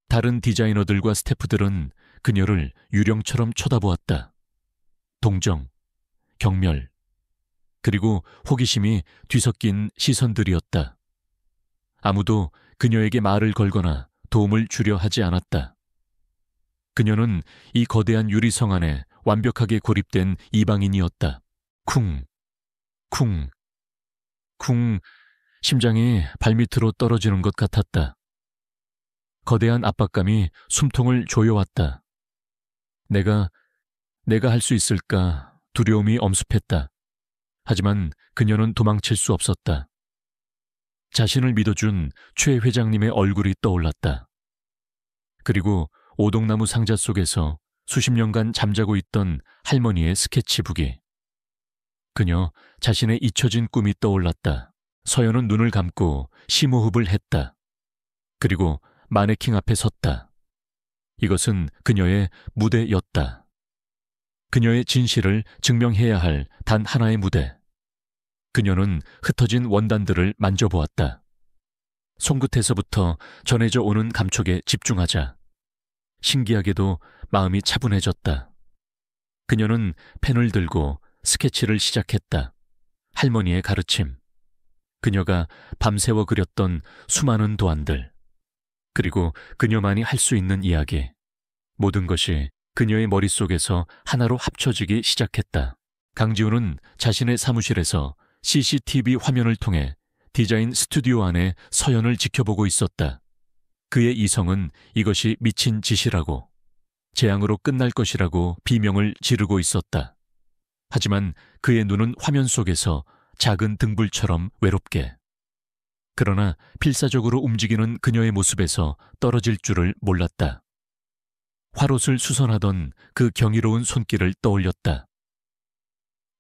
다른 디자이너들과 스태프들은 그녀를 유령처럼 쳐다보았다. 동정, 경멸, 그리고 호기심이 뒤섞인 시선들이었다. 아무도 그녀에게 말을 걸거나 도움을 주려 하지 않았다. 그녀는 이 거대한 유리성 안에 완벽하게 고립된 이방인이었다. 쿵, 쿵, 쿵, 심장이 발밑으로 떨어지는 것 같았다. 거대한 압박감이 숨통을 조여왔다. 내가 할 수 있을까 두려움이 엄습했다. 하지만 그녀는 도망칠 수 없었다. 자신을 믿어준 최 회장님의 얼굴이 떠올랐다. 그리고 오동나무 상자 속에서 수십 년간 잠자고 있던 할머니의 스케치북이. 그녀 자신의 잊혀진 꿈이 떠올랐다. 서연은 눈을 감고 심호흡을 했다. 그리고 마네킹 앞에 섰다. 이것은 그녀의 무대였다. 그녀의 진실을 증명해야 할 단 하나의 무대. 그녀는 흩어진 원단들을 만져보았다. 손끝에서부터 전해져 오는 감촉에 집중하자. 신기하게도 마음이 차분해졌다. 그녀는 펜을 들고 스케치를 시작했다. 할머니의 가르침, 그녀가 밤새워 그렸던 수많은 도안들, 그리고 그녀만이 할 수 있는 이야기, 모든 것이 그녀의 머릿속에서 하나로 합쳐지기 시작했다. 강지훈은 자신의 사무실에서 CCTV 화면을 통해 디자인 스튜디오 안에 서연을 지켜보고 있었다. 그의 이성은 이것이 미친 짓이라고, 재앙으로 끝날 것이라고 비명을 지르고 있었다. 하지만 그의 눈은 화면 속에서 작은 등불처럼 외롭게, 그러나 필사적으로 움직이는 그녀의 모습에서 떨어질 줄을 몰랐다. 화롯을 수선하던 그 경이로운 손길을 떠올렸다.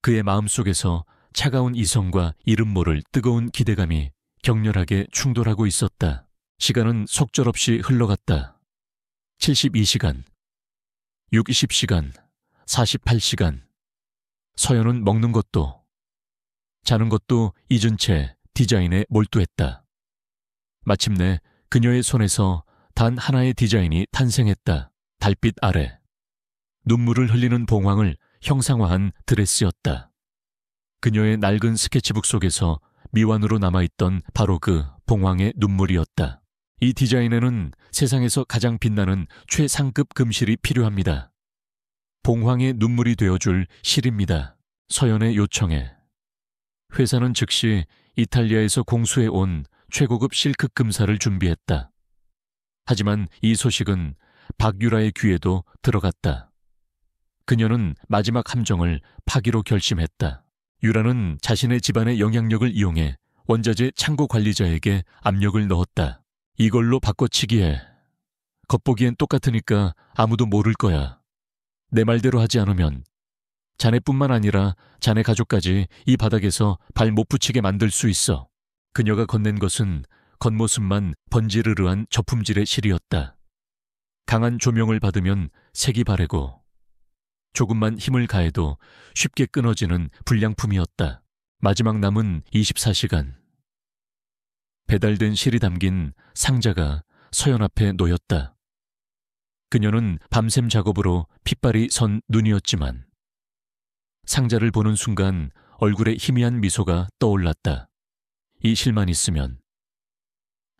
그의 마음속에서 차가운 이성과 이름 모를 뜨거운 기대감이 격렬하게 충돌하고 있었다. 시간은 속절없이 흘러갔다. 72시간, 60시간, 48시간. 서연은 먹는 것도, 자는 것도 잊은 채 디자인에 몰두했다. 마침내 그녀의 손에서 단 하나의 디자인이 탄생했다. 달빛 아래. 눈물을 흘리는 봉황을 형상화한 드레스였다. 그녀의 낡은 스케치북 속에서 미완으로 남아있던 바로 그 봉황의 눈물이었다. 이 디자인에는 세상에서 가장 빛나는 최상급 금실이 필요합니다. 봉황의 눈물이 되어줄 실입니다. 서연의 요청에 회사는 즉시 이탈리아에서 공수해 온 최고급 실크 금사를 준비했다. 하지만 이 소식은 박유라의 귀에도 들어갔다. 그녀는 마지막 함정을 파기로 결심했다. 유라는 자신의 집안의 영향력을 이용해 원자재 창고 관리자에게 압력을 넣었다. 이걸로 바꿔치기해. 겉보기엔 똑같으니까 아무도 모를 거야. 내 말대로 하지 않으면 자네뿐만 아니라 자네 가족까지 이 바닥에서 발 못 붙이게 만들 수 있어. 그녀가 건넨 것은 겉모습만 번지르르한 저품질의 실이었다. 강한 조명을 받으면 색이 바래고 조금만 힘을 가해도 쉽게 끊어지는 불량품이었다. 마지막 남은 24시간. 배달된 실이 담긴 상자가 서연 앞에 놓였다. 그녀는 밤샘 작업으로 핏발이 선 눈이었지만 상자를 보는 순간 얼굴에 희미한 미소가 떠올랐다. 이 실만 있으면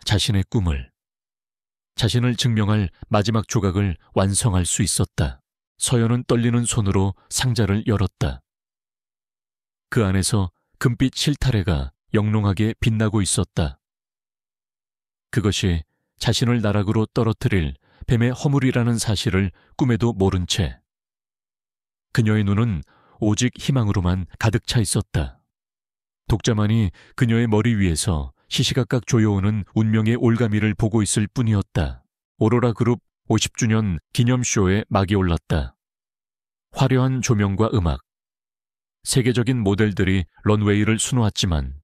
자신의 꿈을, 자신을 증명할 마지막 조각을 완성할 수 있었다. 서연은 떨리는 손으로 상자를 열었다. 그 안에서 금빛 실타래가 영롱하게 빛나고 있었다. 그것이 자신을 나락으로 떨어뜨릴 뱀의 허물이라는 사실을 꿈에도 모른 채 그녀의 눈은 오직 희망으로만 가득 차 있었다. 독자만이 그녀의 머리 위에서 시시각각 조여오는 운명의 올가미를 보고 있을 뿐이었다. 오로라 그룹 50주년 기념쇼에 막이 올랐다. 화려한 조명과 음악, 세계적인 모델들이 런웨이를 수놓았지만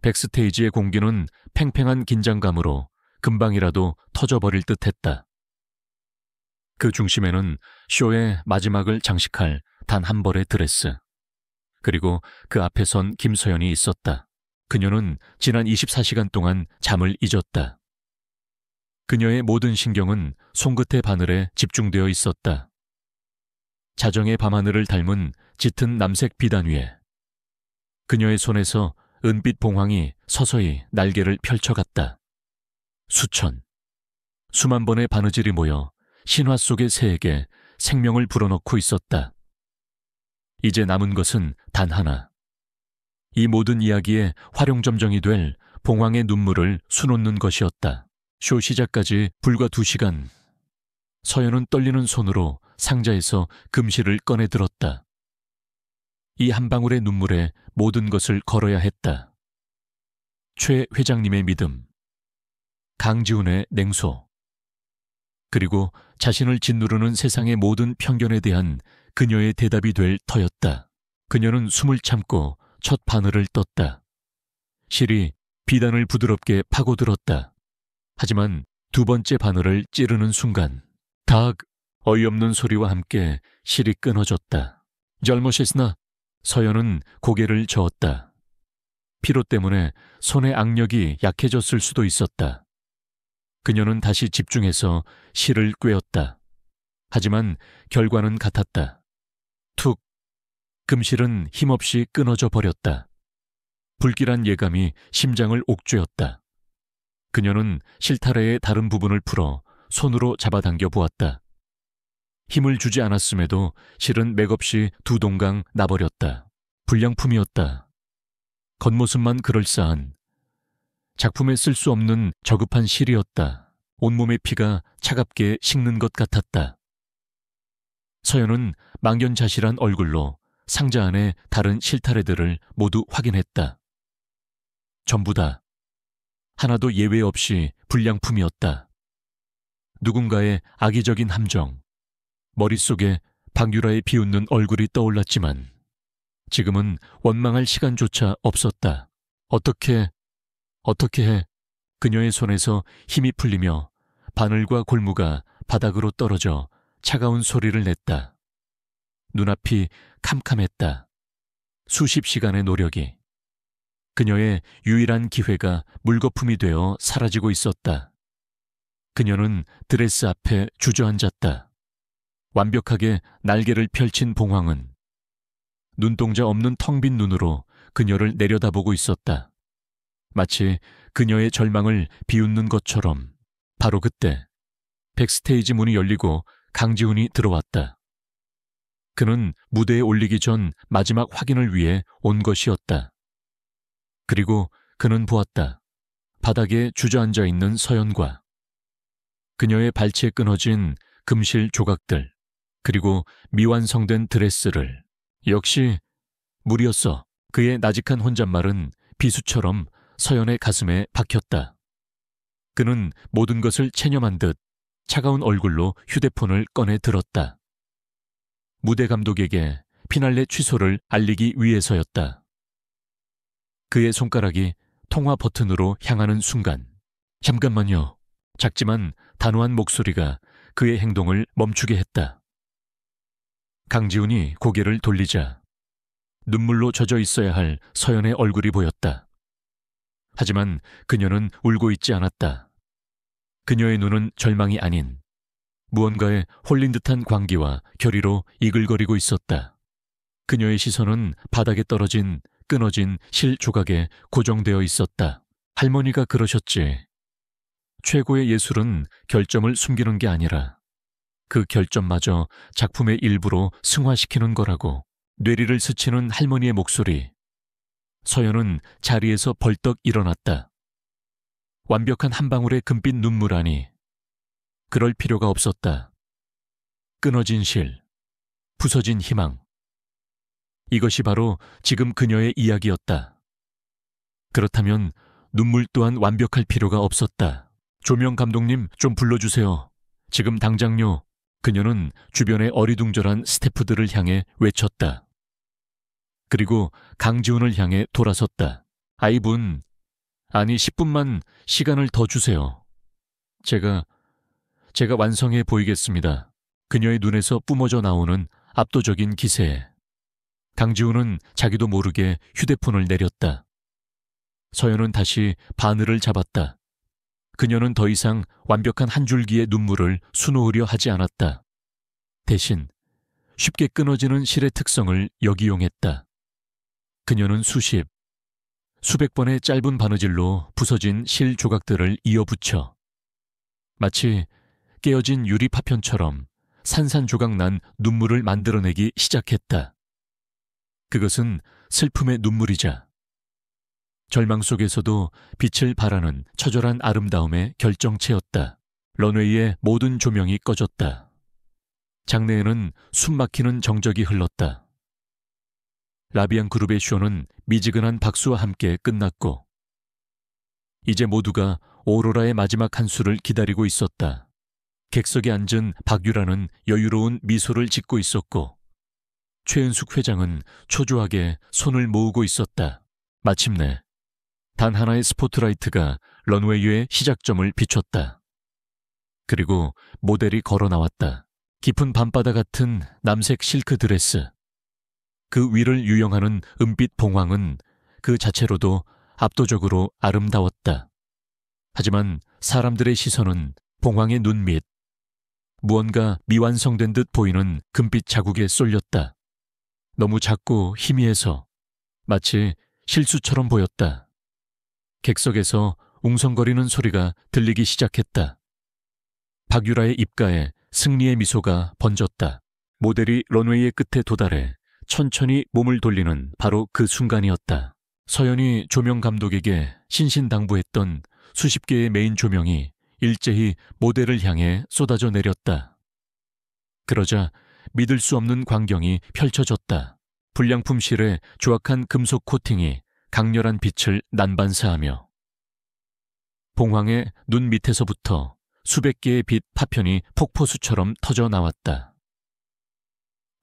백스테이지의 공기는 팽팽한 긴장감으로 금방이라도 터져버릴 듯했다. 그 중심에는 쇼의 마지막을 장식할 단 한 벌의 드레스, 그리고 그 앞에 선 김서연이 있었다. 그녀는 지난 24시간 동안 잠을 잊었다. 그녀의 모든 신경은 손끝의 바늘에 집중되어 있었다. 자정의 밤하늘을 닮은 짙은 남색 비단 위에 그녀의 손에서 은빛 봉황이 서서히 날개를 펼쳐갔다. 수만 번의 바느질이 모여 신화 속의 새에게 생명을 불어넣고 있었다. 이제 남은 것은 단 하나. 이 모든 이야기의 활용점정이 될 봉황의 눈물을 수놓는 것이었다. 쇼 시작까지 불과 2시간. 서연은 떨리는 손으로 상자에서 금실을 꺼내 들었다. 이 한 방울의 눈물에 모든 것을 걸어야 했다. 최 회장님의 믿음, 강지훈의 냉소, 그리고 자신을 짓누르는 세상의 모든 편견에 대한 그녀의 대답이 될 터였다. 그녀는 숨을 참고 첫 바늘을 떴다. 실이 비단을 부드럽게 파고들었다. 하지만 두 번째 바늘을 찌르는 순간 닭 어이없는 소리와 함께 실이 끊어졌다. 잘못했으나 서연은 고개를 저었다. 피로 때문에 손의 악력이 약해졌을 수도 있었다. 그녀는 다시 집중해서 실을 꿰었다. 하지만 결과는 같았다. 툭! 금실은 힘없이 끊어져 버렸다. 불길한 예감이 심장을 옥죄었다. 그녀는 실타래의 다른 부분을 풀어 손으로 잡아당겨 보았다. 힘을 주지 않았음에도 실은 맥없이 두 동강 나버렸다. 불량품이었다. 겉모습만 그럴싸한, 작품에 쓸 수 없는 저급한 실이었다. 온몸의 피가 차갑게 식는 것 같았다. 서연은 망연자실한 얼굴로 상자 안의 다른 실타래들을 모두 확인했다. 전부 다 하나도 예외 없이 불량품이었다. 누군가의 악의적인 함정, 머릿속에 박유라의 비웃는 얼굴이 떠올랐지만 지금은 원망할 시간조차 없었다. 어떻게 해? 그녀의 손에서 힘이 풀리며 바늘과 골무가 바닥으로 떨어져 차가운 소리를 냈다. 눈앞이 캄캄했다. 수십 시간의 노력이 그녀의 유일한 기회가 물거품이 되어 사라지고 있었다. 그녀는 드레스 앞에 주저앉았다. 완벽하게 날개를 펼친 봉황은 눈동자 없는 텅 빈 눈으로 그녀를 내려다보고 있었다. 마치 그녀의 절망을 비웃는 것처럼. 바로 그때 백스테이지 문이 열리고 강지훈이 들어왔다. 그는 무대에 올리기 전 마지막 확인을 위해 온 것이었다. 그리고 그는 보았다. 바닥에 주저앉아 있는 서연과 그녀의 발치에 끊어진 금실 조각들, 그리고 미완성된 드레스를. 역시 물이었어. 그의 나직한 혼잣말은 비수처럼 서연의 가슴에 박혔다. 그는 모든 것을 체념한 듯 차가운 얼굴로 휴대폰을 꺼내 들었다. 무대 감독에게 피날레 취소를 알리기 위해서였다. 그의 손가락이 통화 버튼으로 향하는 순간, 잠깐만요. 작지만 단호한 목소리가 그의 행동을 멈추게 했다. 강지훈이 고개를 돌리자 눈물로 젖어 있어야 할 서연의 얼굴이 보였다. 하지만 그녀는 울고 있지 않았다. 그녀의 눈은 절망이 아닌 무언가에 홀린 듯한 광기와 결의로 이글거리고 있었다. 그녀의 시선은 바닥에 떨어진 끊어진 실 조각에 고정되어 있었다. 할머니가 그러셨지. 최고의 예술은 결점을 숨기는 게 아니라 그 결점마저 작품의 일부로 승화시키는 거라고. 뇌리를 스치는 할머니의 목소리. 서연은 자리에서 벌떡 일어났다. 완벽한 한 방울의 금빛 눈물 아니. 그럴 필요가 없었다. 끊어진 실, 부서진 희망. 이것이 바로 지금 그녀의 이야기였다. 그렇다면 눈물 또한 완벽할 필요가 없었다. 조명 감독님 좀 불러주세요. 지금 당장요. 그녀는 주변의 어리둥절한 스태프들을 향해 외쳤다. 그리고 강지훈을 향해 돌아섰다. 아이분, 아니 10분만 시간을 더 주세요. 제가 완성해 보이겠습니다. 그녀의 눈에서 뿜어져 나오는 압도적인 기세에 강지훈은 자기도 모르게 휴대폰을 내렸다. 서연은 다시 바늘을 잡았다. 그녀는 더 이상 완벽한 한 줄기의 눈물을 수놓으려 하지 않았다. 대신 쉽게 끊어지는 실의 특성을 역이용했다. 그녀는 수백 번의 짧은 바느질로 부서진 실 조각들을 이어붙여 마치 깨어진 유리 파편처럼 산산조각 난 눈물을 만들어내기 시작했다. 그것은 슬픔의 눈물이자 절망 속에서도 빛을 발하는 처절한 아름다움의 결정체였다. 런웨이의 모든 조명이 꺼졌다. 장내에는 숨막히는 정적이 흘렀다. 라비앙 그룹의 쇼는 미지근한 박수와 함께 끝났고 이제 모두가 오로라의 마지막 한 수를 기다리고 있었다. 객석에 앉은 박유라는 여유로운 미소를 짓고 있었고 최은숙 회장은 초조하게 손을 모으고 있었다. 마침내 단 하나의 스포트라이트가 런웨이의 시작점을 비췄다. 그리고 모델이 걸어 나왔다. 깊은 밤바다 같은 남색 실크 드레스. 그 위를 유영하는 은빛 봉황은 그 자체로도 압도적으로 아름다웠다. 하지만 사람들의 시선은 봉황의 눈 밑, 무언가 미완성된 듯 보이는 금빛 자국에 쏠렸다. 너무 작고 희미해서 마치 실수처럼 보였다. 객석에서 웅성거리는 소리가 들리기 시작했다. 박유라의 입가에 승리의 미소가 번졌다. 모델이 런웨이의 끝에 도달해 천천히 몸을 돌리는 바로 그 순간이었다. 서연이 조명 감독에게 신신당부했던 수십 개의 메인 조명이 일제히 모델을 향해 쏟아져 내렸다. 그러자 믿을 수 없는 광경이 펼쳐졌다. 불량품 실의 조악한 금속 코팅이 강렬한 빛을 난반사하며 봉황의 눈 밑에서부터 수백 개의 빛 파편이 폭포수처럼 터져 나왔다.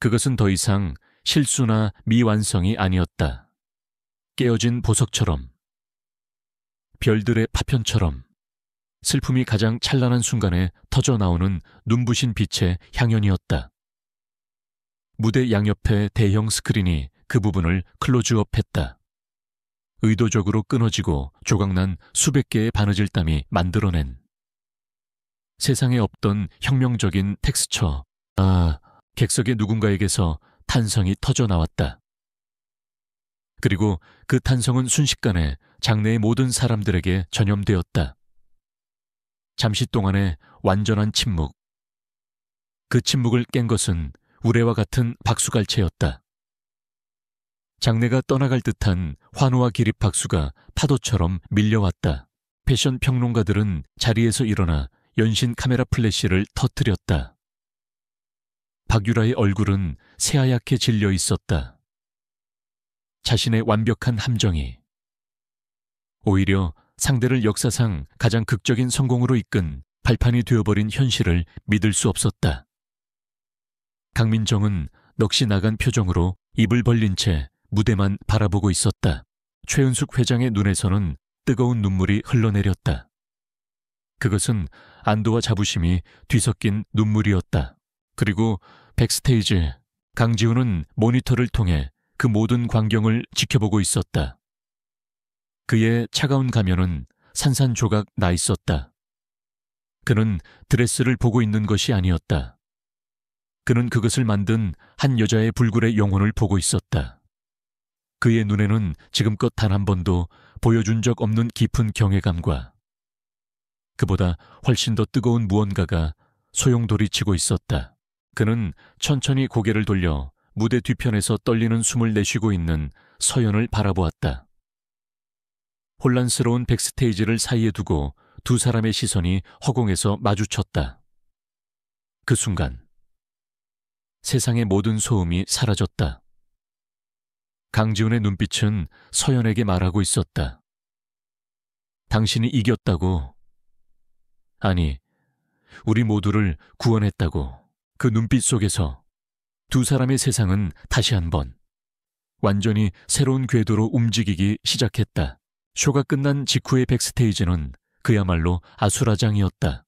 그것은 더 이상 실수나 미완성이 아니었다. 깨어진 보석처럼, 별들의 파편처럼 슬픔이 가장 찬란한 순간에 터져 나오는 눈부신 빛의 향연이었다. 무대 양옆의 대형 스크린이 그 부분을 클로즈업했다. 의도적으로 끊어지고 조각난 수백 개의 바느질땀이 만들어낸 세상에 없던 혁명적인 텍스처. 객석의 누군가에게서 탄성이 터져 나왔다. 그리고 그 탄성은 순식간에 장내의 모든 사람들에게 전염되었다. 잠시 동안의 완전한 침묵. 그 침묵을 깬 것은 우레와 같은 박수갈채였다. 장내가 떠나갈 듯한 환호와 기립 박수가 파도처럼 밀려왔다. 패션 평론가들은 자리에서 일어나 연신 카메라 플래시를 터뜨렸다. 박유라의 얼굴은 새하얗게 질려 있었다. 자신의 완벽한 함정이 오히려 상대를 역사상 가장 극적인 성공으로 이끈 발판이 되어버린 현실을 믿을 수 없었다. 강민정은 넋이 나간 표정으로 입을 벌린 채 무대만 바라보고 있었다. 최은숙 회장의 눈에서는 뜨거운 눈물이 흘러내렸다. 그것은 안도와 자부심이 뒤섞인 눈물이었다. 그리고 백스테이지, 강지훈은 모니터를 통해 그 모든 광경을 지켜보고 있었다. 그의 차가운 가면은 산산조각 나 있었다. 그는 드레스를 보고 있는 것이 아니었다. 그는 그것을 만든 한 여자의 불굴의 영혼을 보고 있었다. 그의 눈에는 지금껏 단 한 번도 보여준 적 없는 깊은 경외감과 그보다 훨씬 더 뜨거운 무언가가 소용돌이치고 있었다. 그는 천천히 고개를 돌려 무대 뒤편에서 떨리는 숨을 내쉬고 있는 서연을 바라보았다. 혼란스러운 백스테이지를 사이에 두고 두 사람의 시선이 허공에서 마주쳤다. 그 순간 세상의 모든 소음이 사라졌다. 강지훈의 눈빛은 서연에게 말하고 있었다. 당신이 이겼다고. 아니, 우리 모두를 구원했다고. 그 눈빛 속에서 두 사람의 세상은 다시 한번 완전히 새로운 궤도로 움직이기 시작했다. 쇼가 끝난 직후의 백스테이지는 그야말로 아수라장이었다.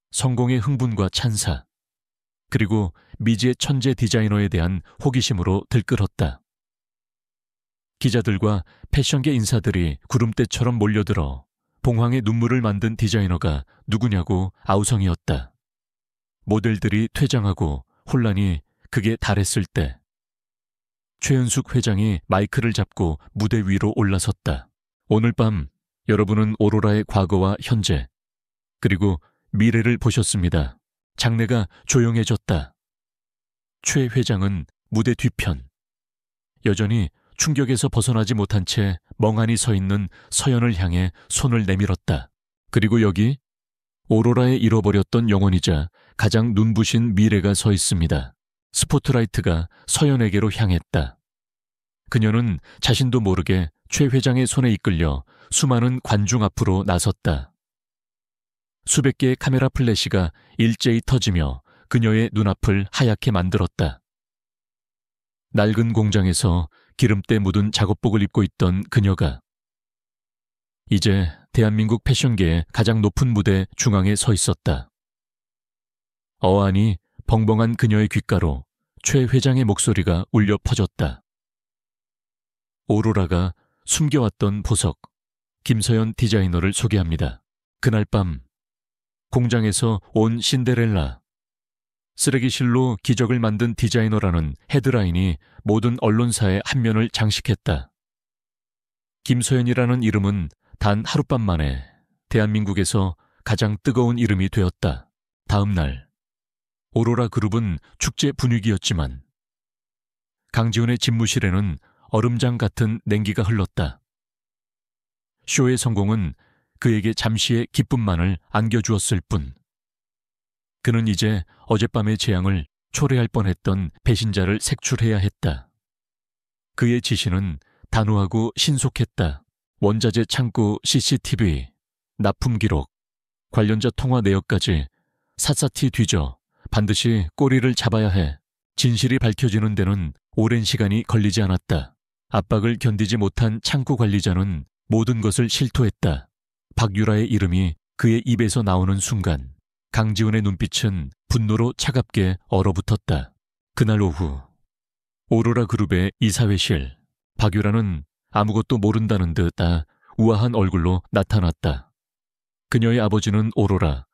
성공의 흥분과 찬사, 그리고 미지의 천재 디자이너에 대한 호기심으로 들끓었다. 기자들과 패션계 인사들이 구름대처럼 몰려들어 봉황의 눈물을 만든 디자이너가 누구냐고 아우성이었다. 모델들이 퇴장하고 혼란이 극에 달했을 때 최은숙 회장이 마이크를 잡고 무대 위로 올라섰다. 오늘 밤 여러분은 오로라의 과거와 현재 그리고 미래를 보셨습니다. 장내가 조용해졌다. 최 회장은 무대 뒤편 여전히 충격에서 벗어나지 못한 채 멍하니 서 있는 서연을 향해 손을 내밀었다. 그리고 여기 오로라에 잃어버렸던 영혼이자 가장 눈부신 미래가 서 있습니다. 스포트라이트가 서연에게로 향했다. 그녀는 자신도 모르게 최 회장의 손에 이끌려 수많은 관중 앞으로 나섰다. 수백 개의 카메라 플래시가 일제히 터지며 그녀의 눈앞을 하얗게 만들었다. 낡은 공장에서 기름때 묻은 작업복을 입고 있던 그녀가 이제 대한민국 패션계의 가장 높은 무대 중앙에 서 있었다. 어안이 벙벙한 그녀의 귓가로 최 회장의 목소리가 울려 퍼졌다. 오로라가 숨겨왔던 보석, 김서연 디자이너를 소개합니다. 그날 밤 공장에서 온 신데렐라, 쓰레기실로 기적을 만든 디자이너라는 헤드라인이 모든 언론사의 한 면을 장식했다. 김서연이라는 이름은 단 하룻밤 만에 대한민국에서 가장 뜨거운 이름이 되었다. 다음 날 오로라 그룹은 축제 분위기였지만 강지훈의 집무실에는 얼음장 같은 냉기가 흘렀다. 쇼의 성공은 그에게 잠시의 기쁨만을 안겨주었을 뿐 그는 이제 어젯밤의 재앙을 초래할 뻔했던 배신자를 색출해야 했다. 그의 지시는 단호하고 신속했다. 원자재 창고 CCTV, 납품 기록, 관련자 통화 내역까지 샅샅이 뒤져 반드시 꼬리를 잡아야 해. 진실이 밝혀지는 데는 오랜 시간이 걸리지 않았다. 압박을 견디지 못한 창고 관리자는 모든 것을 실토했다. 박유라의 이름이 그의 입에서 나오는 순간 강지훈의 눈빛은 분노로 차갑게 얼어붙었다. 그날 오후 오로라 그룹의 이사회실, 박유라는 아무것도 모른다는 듯 우아한 얼굴로 나타났다. 그녀의 아버지는 오로라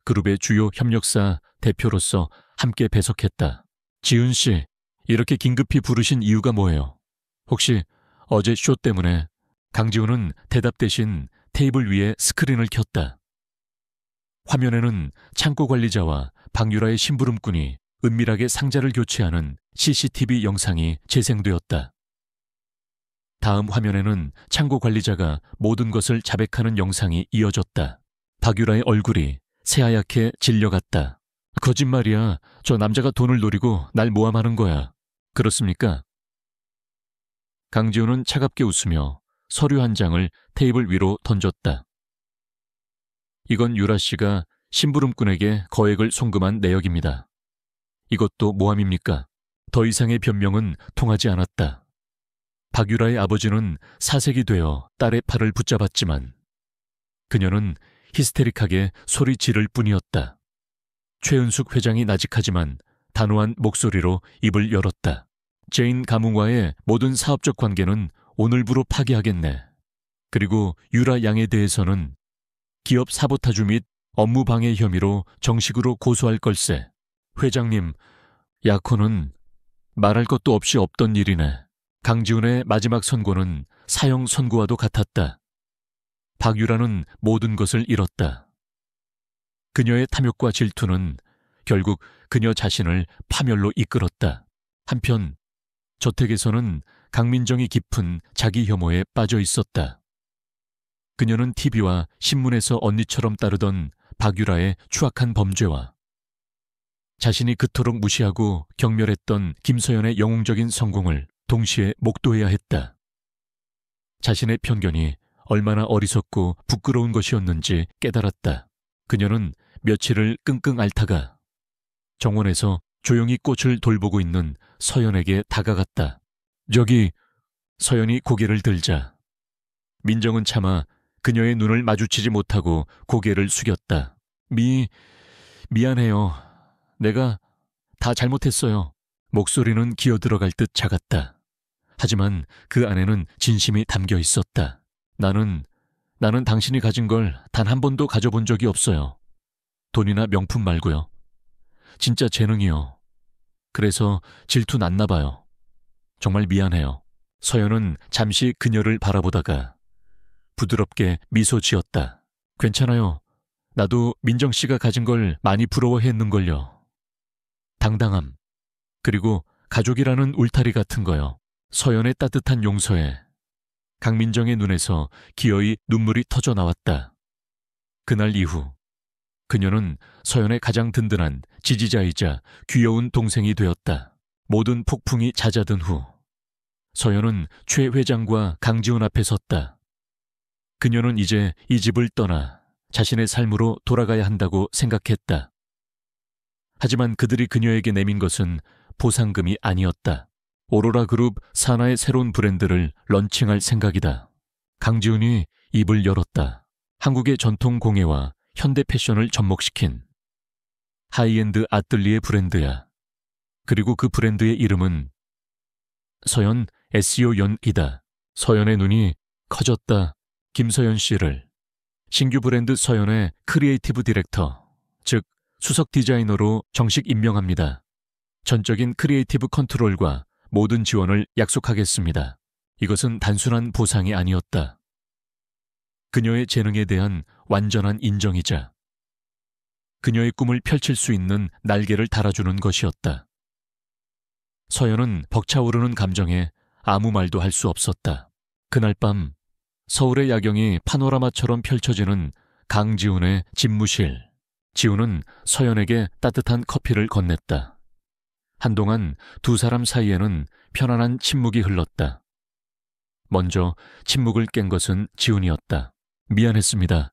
그룹의 주요 협력사 대표로서 함께 배석했다. 지훈 씨, 이렇게 긴급히 부르신 이유가 뭐예요? 혹시 어제 쇼 때문에? 강지훈은 대답 대신 테이블 위에 스크린을 켰다. 화면에는 창고 관리자와 박유라의 심부름꾼이 은밀하게 상자를 교체하는 CCTV 영상이 재생되었다. 다음 화면에는 창고 관리자가 모든 것을 자백하는 영상이 이어졌다. 박유라의 얼굴이 새하얗게 질려갔다. 거짓말이야. 저 남자가 돈을 노리고 날 모함하는 거야. 그렇습니까? 강지훈은 차갑게 웃으며 서류 한 장을 테이블 위로 던졌다. 이건 유라 씨가 심부름꾼에게 거액을 송금한 내역입니다. 이것도 모함입니까? 더 이상의 변명은 통하지 않았다. 박유라의 아버지는 사색이 되어 딸의 팔을 붙잡았지만 그녀는 히스테릭하게 소리 지를 뿐이었다. 최은숙 회장이 나직하지만 단호한 목소리로 입을 열었다. 제인 가문과의 모든 사업적 관계는 오늘부로 파기하겠네. 그리고 유라 양에 대해서는 기업 사보타주 및 업무 방해 혐의로 정식으로 고소할 걸세. 회장님, 약혼은 말할 것도 없이 없던 일이네. 강지훈의 마지막 선고는 사형 선고와도 같았다. 박유라는 모든 것을 잃었다. 그녀의 탐욕과 질투는 결국 그녀 자신을 파멸로 이끌었다. 한편 저택에서는 강민정이 깊은 자기 혐오에 빠져 있었다. 그녀는 TV와 신문에서 언니처럼 따르던 박유라의 추악한 범죄와 자신이 그토록 무시하고 경멸했던 김서연의 영웅적인 성공을 동시에 목도해야 했다. 자신의 편견이 얼마나 어리석고 부끄러운 것이었는지 깨달았다. 그녀는 며칠을 끙끙 앓다가 정원에서 조용히 꽃을 돌보고 있는 서연에게 다가갔다. 저기, 서연이 고개를 들자 민정은 차마 그녀의 눈을 마주치지 못하고 고개를 숙였다. 미안해요. 내가 다 잘못했어요. 목소리는 기어들어갈 듯 작았다. 하지만 그 안에는 진심이 담겨 있었다. 나는 당신이 가진 걸 단 한 번도 가져본 적이 없어요. 돈이나 명품 말고요. 진짜 재능이요. 그래서 질투 났나 봐요. 정말 미안해요. 서연은 잠시 그녀를 바라보다가 부드럽게 미소 지었다. 괜찮아요. 나도 민정 씨가 가진 걸 많이 부러워했는걸요. 당당함, 그리고 가족이라는 울타리 같은 거요. 서연의 따뜻한 용서에 강민정의 눈에서 기어이 눈물이 터져 나왔다. 그날 이후 그녀는 서연의 가장 든든한 지지자이자 귀여운 동생이 되었다. 모든 폭풍이 잦아든 후 서연은 최 회장과 강지훈 앞에 섰다. 그녀는 이제 이 집을 떠나 자신의 삶으로 돌아가야 한다고 생각했다. 하지만 그들이 그녀에게 내민 것은 보상금이 아니었다. 오로라 그룹 산하의 새로운 브랜드를 런칭할 생각이다. 강지훈이 입을 열었다. 한국의 전통 공예와 현대 패션을 접목시킨 하이엔드 아뜰리에 브랜드야. 그리고 그 브랜드의 이름은 서연 SEO연이다. 서연의 눈이 커졌다. 김서연 씨를 신규 브랜드 서연의 크리에이티브 디렉터, 즉 수석 디자이너로 정식 임명합니다. 전적인 크리에이티브 컨트롤과 모든 지원을 약속하겠습니다. 이것은 단순한 보상이 아니었다. 그녀의 재능에 대한 완전한 인정이자 그녀의 꿈을 펼칠 수 있는 날개를 달아주는 것이었다. 서연은 벅차오르는 감정에 아무 말도 할 수 없었다. 그날 밤 서울의 야경이 파노라마처럼 펼쳐지는 강지훈의 집무실. 지훈은 서연에게 따뜻한 커피를 건넸다. 한동안 두 사람 사이에는 편안한 침묵이 흘렀다. 먼저 침묵을 깬 것은 지훈이었다. 미안했습니다.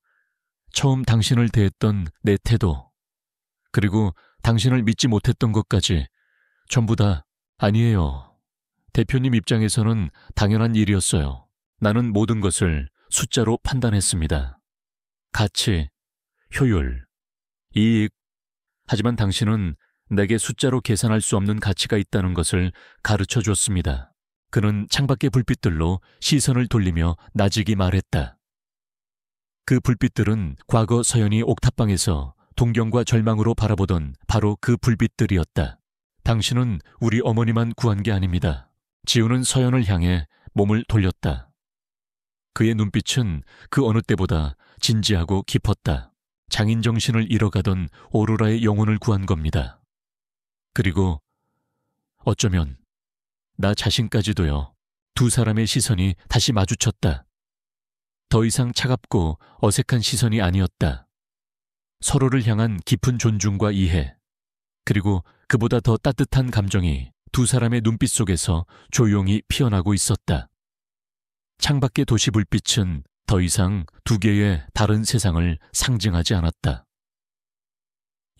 처음 당신을 대했던 내 태도, 그리고 당신을 믿지 못했던 것까지 전부 다 아니에요. 대표님 입장에서는 당연한 일이었어요. 나는 모든 것을 숫자로 판단했습니다. 가치, 효율, 이익. 하지만 당신은 내게 숫자로 계산할 수 없는 가치가 있다는 것을 가르쳐 줬습니다. 그는 창밖의 불빛들로 시선을 돌리며 나직이 말했다. 그 불빛들은 과거 서연이 옥탑방에서 동경과 절망으로 바라보던 바로 그 불빛들이었다. 당신은 우리 어머니만 구한 게 아닙니다. 지훈은 서연을 향해 몸을 돌렸다. 그의 눈빛은 그 어느 때보다 진지하고 깊었다. 장인 정신을 잃어가던 오로라의 영혼을 구한 겁니다. 그리고 어쩌면 나 자신까지도요. 두 사람의 시선이 다시 마주쳤다. 더 이상 차갑고 어색한 시선이 아니었다. 서로를 향한 깊은 존중과 이해, 그리고 그보다 더 따뜻한 감정이 두 사람의 눈빛 속에서 조용히 피어나고 있었다. 창밖의 도시 불빛은 더 이상 두 개의 다른 세상을 상징하지 않았다.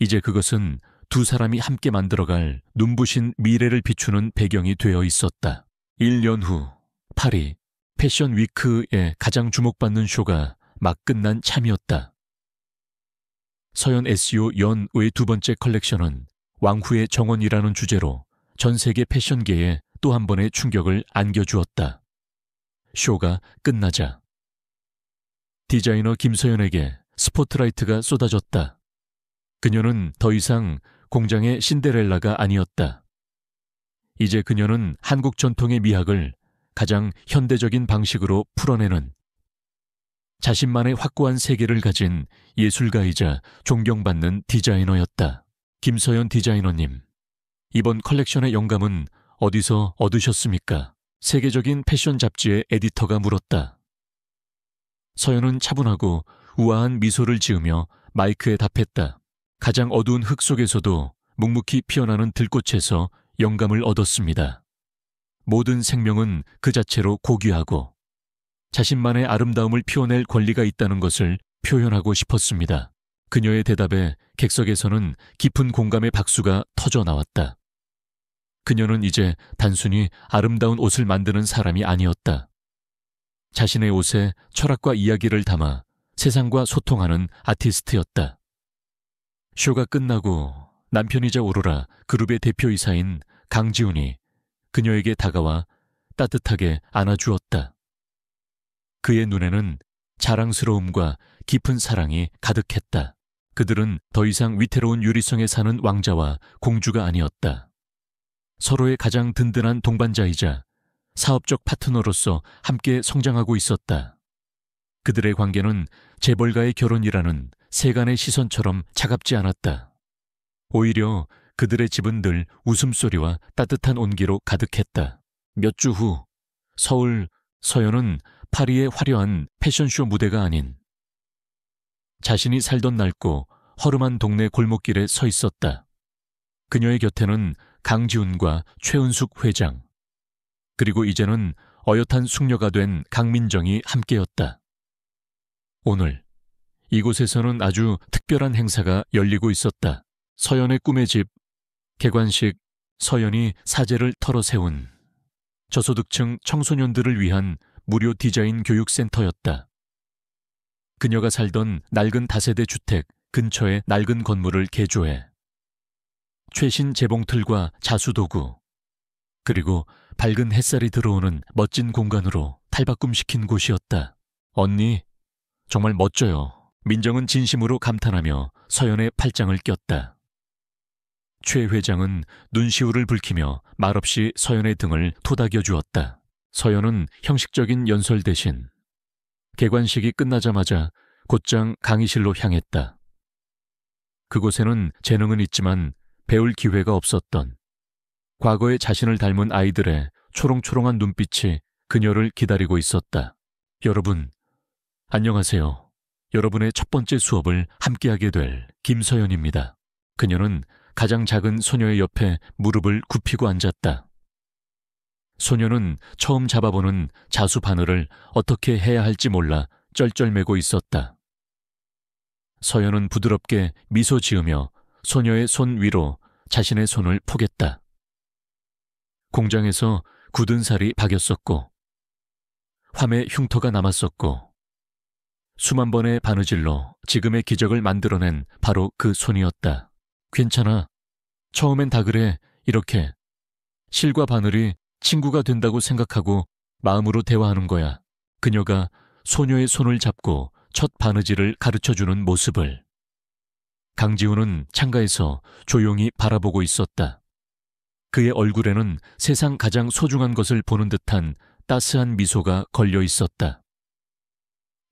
이제 그것은 두 사람이 함께 만들어갈 눈부신 미래를 비추는 배경이 되어 있었다. 1년 후 파리 패션 위크의 가장 주목받는 쇼가 막 끝난 참이었다. 서연 SEO 연의 두 번째 컬렉션은 왕후의 정원이라는 주제로 전 세계 패션계에 또 한 번의 충격을 안겨주었다. 쇼가 끝나자 디자이너 김서연에게 스포트라이트가 쏟아졌다. 그녀는 더 이상 공장의 신데렐라가 아니었다. 이제 그녀는 한국 전통의 미학을 가장 현대적인 방식으로 풀어내는 자신만의 확고한 세계를 가진 예술가이자 존경받는 디자이너였다. 김서연 디자이너님, 이번 컬렉션의 영감은 어디서 얻으셨습니까? 세계적인 패션 잡지의 에디터가 물었다. 서연은 차분하고 우아한 미소를 지으며 마이크에 답했다. 가장 어두운 흙 속에서도 묵묵히 피어나는 들꽃에서 영감을 얻었습니다. 모든 생명은 그 자체로 고귀하고 자신만의 아름다움을 피워낼 권리가 있다는 것을 표현하고 싶었습니다. 그녀의 대답에 객석에서는 깊은 공감의 박수가 터져 나왔다. 그녀는 이제 단순히 아름다운 옷을 만드는 사람이 아니었다. 자신의 옷에 철학과 이야기를 담아 세상과 소통하는 아티스트였다. 쇼가 끝나고 남편이자 오로라 그룹의 대표이사인 강지훈이 그녀에게 다가와 따뜻하게 안아주었다. 그의 눈에는 자랑스러움과 깊은 사랑이 가득했다. 그들은 더 이상 위태로운 유리성에 사는 왕자와 공주가 아니었다. 서로의 가장 든든한 동반자이자 사업적 파트너로서 함께 성장하고 있었다. 그들의 관계는 재벌가의 결혼이라는 세간의 시선처럼 차갑지 않았다. 오히려 그들의 집은 늘 웃음소리와 따뜻한 온기로 가득했다. 몇 주 후 서울 서연은 파리의 화려한 패션쇼 무대가 아닌 자신이 살던 낡고 허름한 동네 골목길에 서 있었다. 그녀의 곁에는 강지훈과 최은숙 회장, 그리고 이제는 어엿한 숙녀가 된 강민정이 함께였다. 오늘 이곳에서는 아주 특별한 행사가 열리고 있었다. 서연의 꿈의 집, 개관식. 서연이 사제를 털어세운 저소득층 청소년들을 위한 무료 디자인 교육센터였다. 그녀가 살던 낡은 다세대 주택 근처의 낡은 건물을 개조해 최신 재봉틀과 자수도구, 그리고 밝은 햇살이 들어오는 멋진 공간으로 탈바꿈시킨 곳이었다. 언니, 정말 멋져요. 민정은 진심으로 감탄하며 서연의 팔짱을 꼈다. 최 회장은 눈시울을 붉히며 말없이 서연의 등을 토닥여 주었다. 서연은 형식적인 연설 대신 개관식이 끝나자마자 곧장 강의실로 향했다. 그곳에는 재능은 있지만 배울 기회가 없었던 과거의 자신을 닮은 아이들의 초롱초롱한 눈빛이 그녀를 기다리고 있었다. 여러분, 안녕하세요. 여러분의 첫 번째 수업을 함께하게 될 김서연입니다. 그녀는 가장 작은 소녀의 옆에 무릎을 굽히고 앉았다. 소녀는 처음 잡아보는 자수 바늘을 어떻게 해야 할지 몰라 쩔쩔매고 있었다. 서연은 부드럽게 미소 지으며 소녀의 손 위로 자신의 손을 포겠다. 공장에서 굳은 살이 박였었고 화매 흉터가 남았었고 수만 번의 바느질로 지금의 기적을 만들어낸 바로 그 손이었다. 괜찮아. 처음엔 다 그래. 이렇게 실과 바늘이 친구가 된다고 생각하고 마음으로 대화하는 거야. 그녀가 소녀의 손을 잡고 첫 바느질을 가르쳐주는 모습을 강지훈은 창가에서 조용히 바라보고 있었다. 그의 얼굴에는 세상 가장 소중한 것을 보는 듯한 따스한 미소가 걸려 있었다.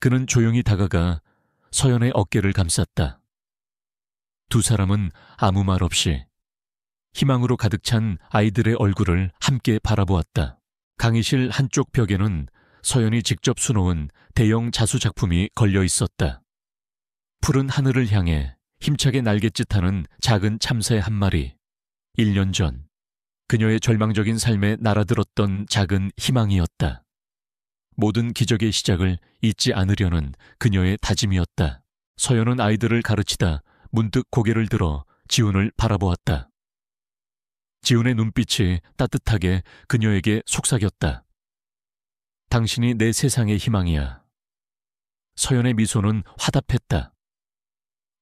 그는 조용히 다가가 서연의 어깨를 감쌌다. 두 사람은 아무 말 없이 희망으로 가득 찬 아이들의 얼굴을 함께 바라보았다. 강의실 한쪽 벽에는 서연이 직접 수놓은 대형 자수 작품이 걸려 있었다. 푸른 하늘을 향해 힘차게 날갯짓하는 작은 참새 한 마리. 1년 전 그녀의 절망적인 삶에 날아들었던 작은 희망이었다. 모든 기적의 시작을 잊지 않으려는 그녀의 다짐이었다. 서연은 아이들을 가르치다 문득 고개를 들어 지훈을 바라보았다. 지훈의 눈빛이 따뜻하게 그녀에게 속삭였다. 당신이 내 세상의 희망이야. 서연의 미소는 화답했다.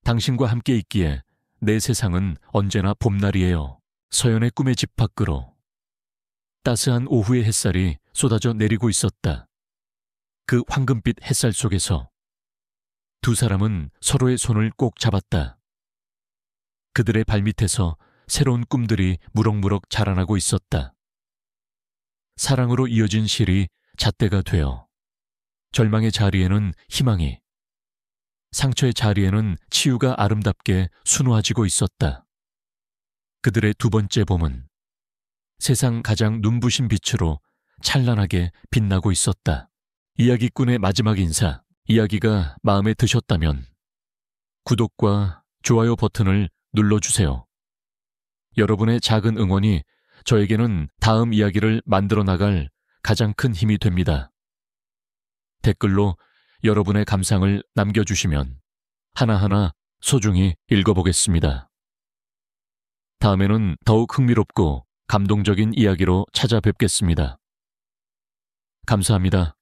당신과 함께 있기에 내 세상은 언제나 봄날이에요. 서연의 꿈의 집 밖으로 따스한 오후의 햇살이 쏟아져 내리고 있었다. 그 황금빛 햇살 속에서 두 사람은 서로의 손을 꼭 잡았다. 그들의 발밑에서 새로운 꿈들이 무럭무럭 자라나고 있었다. 사랑으로 이어진 실이 잣대가 되어 절망의 자리에는 희망이, 상처의 자리에는 치유가 아름답게 수놓아지고 있었다. 그들의 두 번째 봄은 세상 가장 눈부신 빛으로 찬란하게 빛나고 있었다. 이야기꾼의 마지막 인사, 이야기가 마음에 드셨다면 구독과 좋아요 버튼을 눌러주세요. 여러분의 작은 응원이 저에게는 다음 이야기를 만들어 나갈 가장 큰 힘이 됩니다. 댓글로 여러분의 감상을 남겨주시면 하나하나 소중히 읽어보겠습니다. 다음에는 더욱 흥미롭고 감동적인 이야기로 찾아뵙겠습니다. 감사합니다.